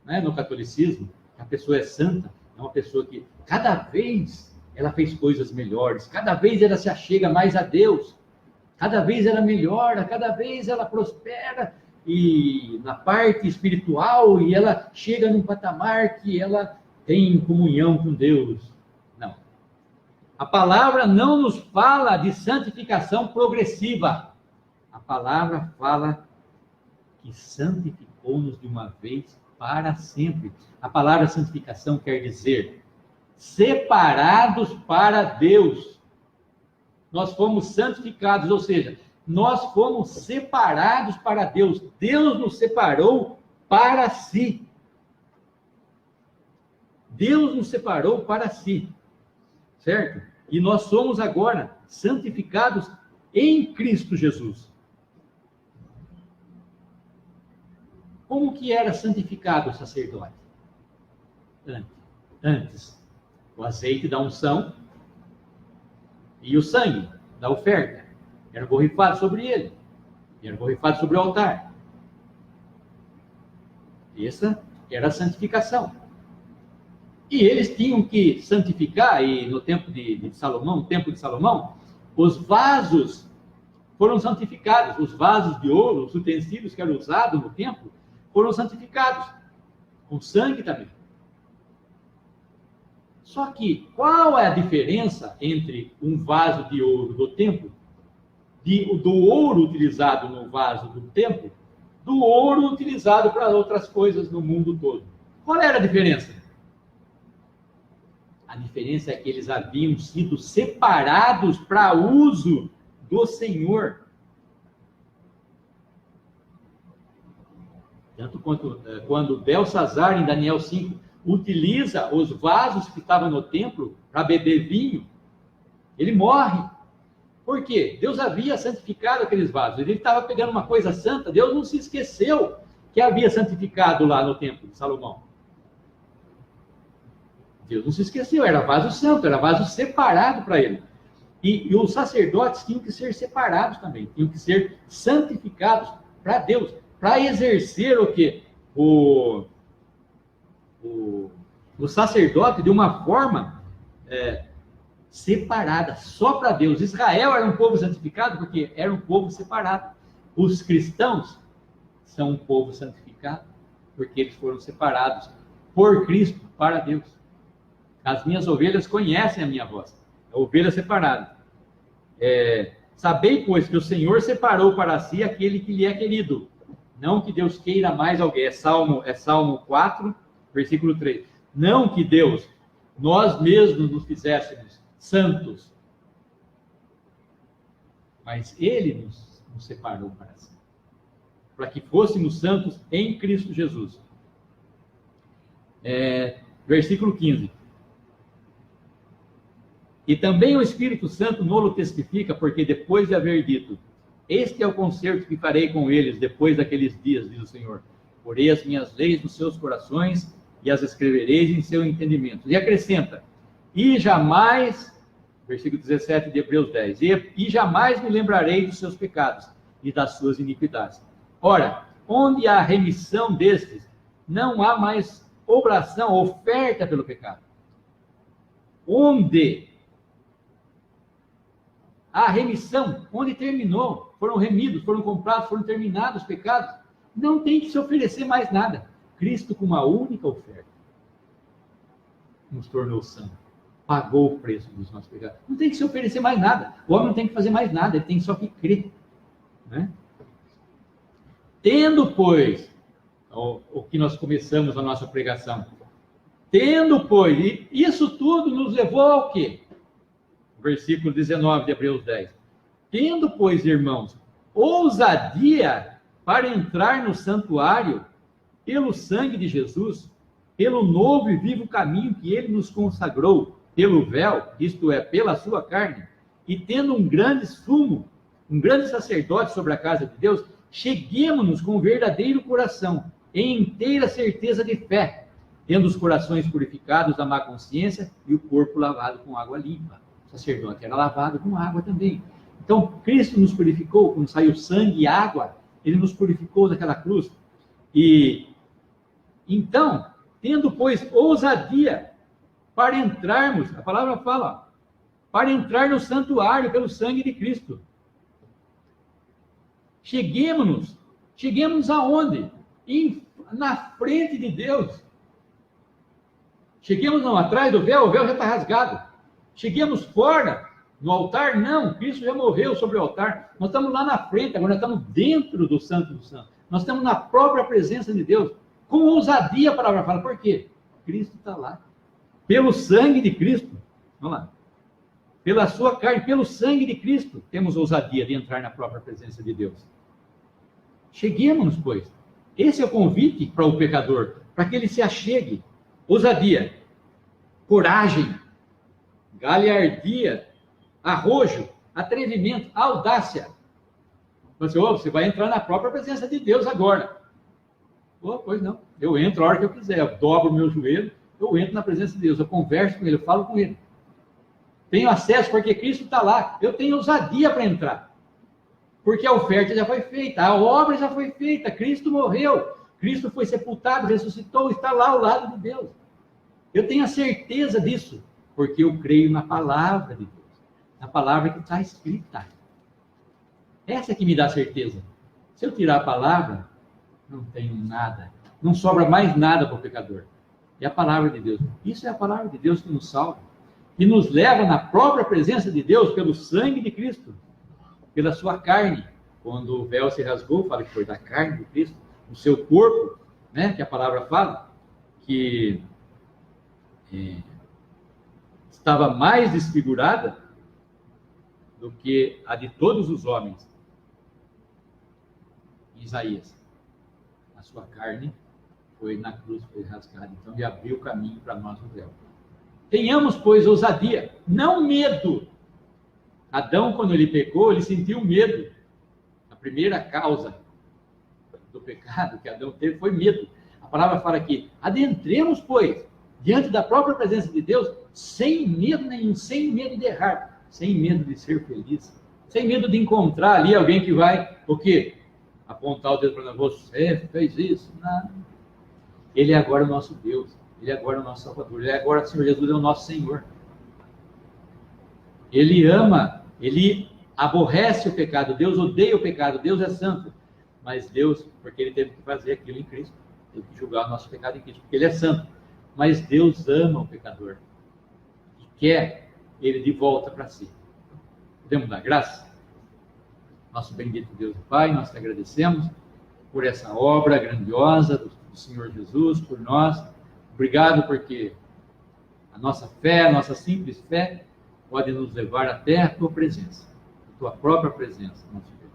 né, no catolicismo. A pessoa é santa, é uma pessoa que cada vez ela fez coisas melhores, cada vez ela se achega mais a Deus, cada vez ela melhora, cada vez ela prospera e na parte espiritual, e ela chega num patamar que ela tem comunhão com Deus. Não. A palavra não nos fala de santificação progressiva. A palavra fala que santificou-nos de uma vez para sempre. A palavra santificação quer dizer separados para Deus. Nós fomos santificados, ou seja, nós fomos separados para Deus. Deus nos separou para si. Deus nos separou para si. Certo? E nós somos agora santificados em Cristo Jesus. Como que era santificado o sacerdote? Antes, o azeite da unção e o sangue da oferta era borrifado sobre ele, era borrifado sobre o altar. Essa era a santificação. E eles tinham que santificar, e no tempo de Salomão, no templo de Salomão, os vasos foram santificados, os vasos de ouro, os utensílios que eram usados no templo, foram santificados, com sangue também. Só que, qual é a diferença entre um vaso de ouro do templo, do ouro utilizado no vaso do templo, do ouro utilizado para outras coisas no mundo todo? Qual era a diferença? A diferença é que eles haviam sido separados para uso do Senhor. Tanto quando Belsazar, em Daniel 5, utiliza os vasos que estavam no templo para beber vinho, ele morre. Por quê? Deus havia santificado aqueles vasos. Ele estava pegando uma coisa santa. Deus não se esqueceu que havia santificado lá no templo de Salomão. Deus não se esqueceu. Era vaso santo, era vaso separado para ele. E os sacerdotes tinham que ser separados também. Tinham que ser santificados para Deus. Para exercer o quê? O sacerdote de uma forma separada, só para Deus. Israel era um povo santificado porque era um povo separado. Os cristãos são um povo santificado porque eles foram separados por Cristo para Deus. As minhas ovelhas conhecem a minha voz. A ovelha separada. Sabei, pois, que o Senhor separou para si aquele que lhe é querido. Não que Deus queira mais alguém. É Salmo 4, versículo 3. Não que Deus, nós mesmos nos fizéssemos santos, mas Ele nos separou para si, para que fôssemos santos em Cristo Jesus. Versículo 15. E também o Espírito Santo nolo testifica, porque depois de haver dito, este é o concerto que farei com eles depois daqueles dias, diz o Senhor. Porei as minhas leis nos seus corações e as escrevereis em seu entendimento. E acrescenta, e jamais Versículo 17 de Hebreus 10. E jamais me lembrarei dos seus pecados e das suas iniquidades. Ora, onde há remissão destes, não há mais obração, oferta pelo pecado. Onde há remissão, onde terminou, foram remidos, foram comprados, foram terminados os pecados, não tem que se oferecer mais nada. Cristo, com uma única oferta, nos tornou santo, pagou o preço dos nossos pecados. Não tem que se oferecer mais nada. O homem não tem que fazer mais nada, ele tem só que crer. Né? Tendo, pois, o que nós começamos a nossa pregação, tendo, pois, e isso tudo nos levou ao quê? Versículo 19 de Hebreus 10. Tendo, pois, irmãos, ousadia para entrar no santuário pelo sangue de Jesus, pelo novo e vivo caminho que ele nos consagrou, pelo véu, isto é, pela sua carne, e tendo um grande sumo, um grande sacerdote sobre a casa de Deus, cheguemo-nos com verdadeiro coração, em inteira certeza de fé, tendo os corações purificados da má consciência e o corpo lavado com água limpa. O sacerdote era lavado com água também. Então, Cristo nos purificou, quando saiu sangue e água, ele nos purificou daquela cruz. E então, tendo, pois, ousadia para entrarmos, a palavra fala, para entrar no santuário pelo sangue de Cristo. Cheguemos aonde? Na frente de Deus. Cheguemos não atrás do véu, o véu já está rasgado. Cheguemos fora, no altar, não, Cristo já morreu sobre o altar. Nós estamos lá na frente, agora nós estamos dentro do Santo dos Santos. Nós estamos na própria presença de Deus. Com ousadia a palavra fala, por quê? Cristo está lá. Pelo sangue de Cristo, vamos lá. Pela sua carne, pelo sangue de Cristo, temos ousadia de entrar na própria presença de Deus. Cheguemos, pois. Esse é o convite para o pecador, para que ele se achegue. Ousadia, coragem, galhardia, arrojo, atrevimento, audácia. Você vai entrar na própria presença de Deus agora. Pois não, eu entro a hora que eu quiser, eu dobro o meu joelho, eu entro na presença de Deus, eu converso com ele, eu falo com ele. Tenho acesso porque Cristo está lá, eu tenho ousadia para entrar. Porque a oferta já foi feita, a obra já foi feita, Cristo morreu, Cristo foi sepultado, ressuscitou, está lá ao lado de Deus. Eu tenho a certeza disso, porque eu creio na palavra de Deus, na palavra que está escrita. Essa é que me dá certeza. Se eu tirar a palavra, não tenho nada, não sobra mais nada para o pecador. É a palavra de Deus. Isso é a palavra de Deus que nos salva, que nos leva na própria presença de Deus pelo sangue de Cristo, pela sua carne. Quando o véu se rasgou, fala que foi da carne de Cristo, o seu corpo, né, que a palavra fala, que estava mais desfigurada do que a de todos os homens. Isaías, a sua carne foi na cruz, foi rasgada, então ele abriu o caminho para nós no véu. Tenhamos, pois, ousadia, não medo. Adão, quando ele pecou, ele sentiu medo. A primeira causa do pecado que Adão teve foi medo. A palavra fala aqui, adentremos, pois, diante da própria presença de Deus, sem medo nenhum, sem medo de errar, sem medo de ser feliz, sem medo de encontrar ali alguém que vai, o quê? Apontar o dedo para nós, você fez isso? Não. Ele é agora o nosso Deus, ele é agora o nosso Salvador, ele é agora o Senhor Jesus, é o nosso Senhor. Ele ama, ele aborrece o pecado, Deus odeia o pecado, Deus é santo, mas Deus, porque ele teve que fazer aquilo em Cristo, teve que julgar o nosso pecado em Cristo, porque ele é santo, mas Deus ama o pecador e quer ele de volta para si. Podemos dar graça? Nosso bendito Deus e Pai, nós te agradecemos por essa obra grandiosa do Senhor Jesus, por nós. Obrigado porque a nossa fé, a nossa simples fé, pode nos levar até a tua presença, a tua própria presença, nosso Deus.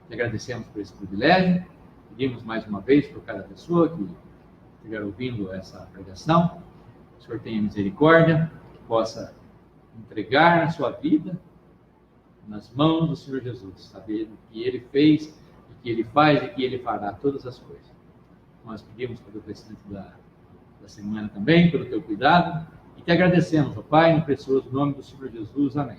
Te agradecemos por esse privilégio, pedimos mais uma vez por cada pessoa que estiver ouvindo essa pregação, que o Senhor tenha misericórdia, que possa entregar a sua vida nas mãos do Senhor Jesus, sabendo que Ele fez, e que Ele faz e que Ele fará todas as coisas. Nós pedimos pelo restante da semana também, pelo teu cuidado, E te agradecemos, ó Pai, no precioso nome do Senhor Jesus. Amém.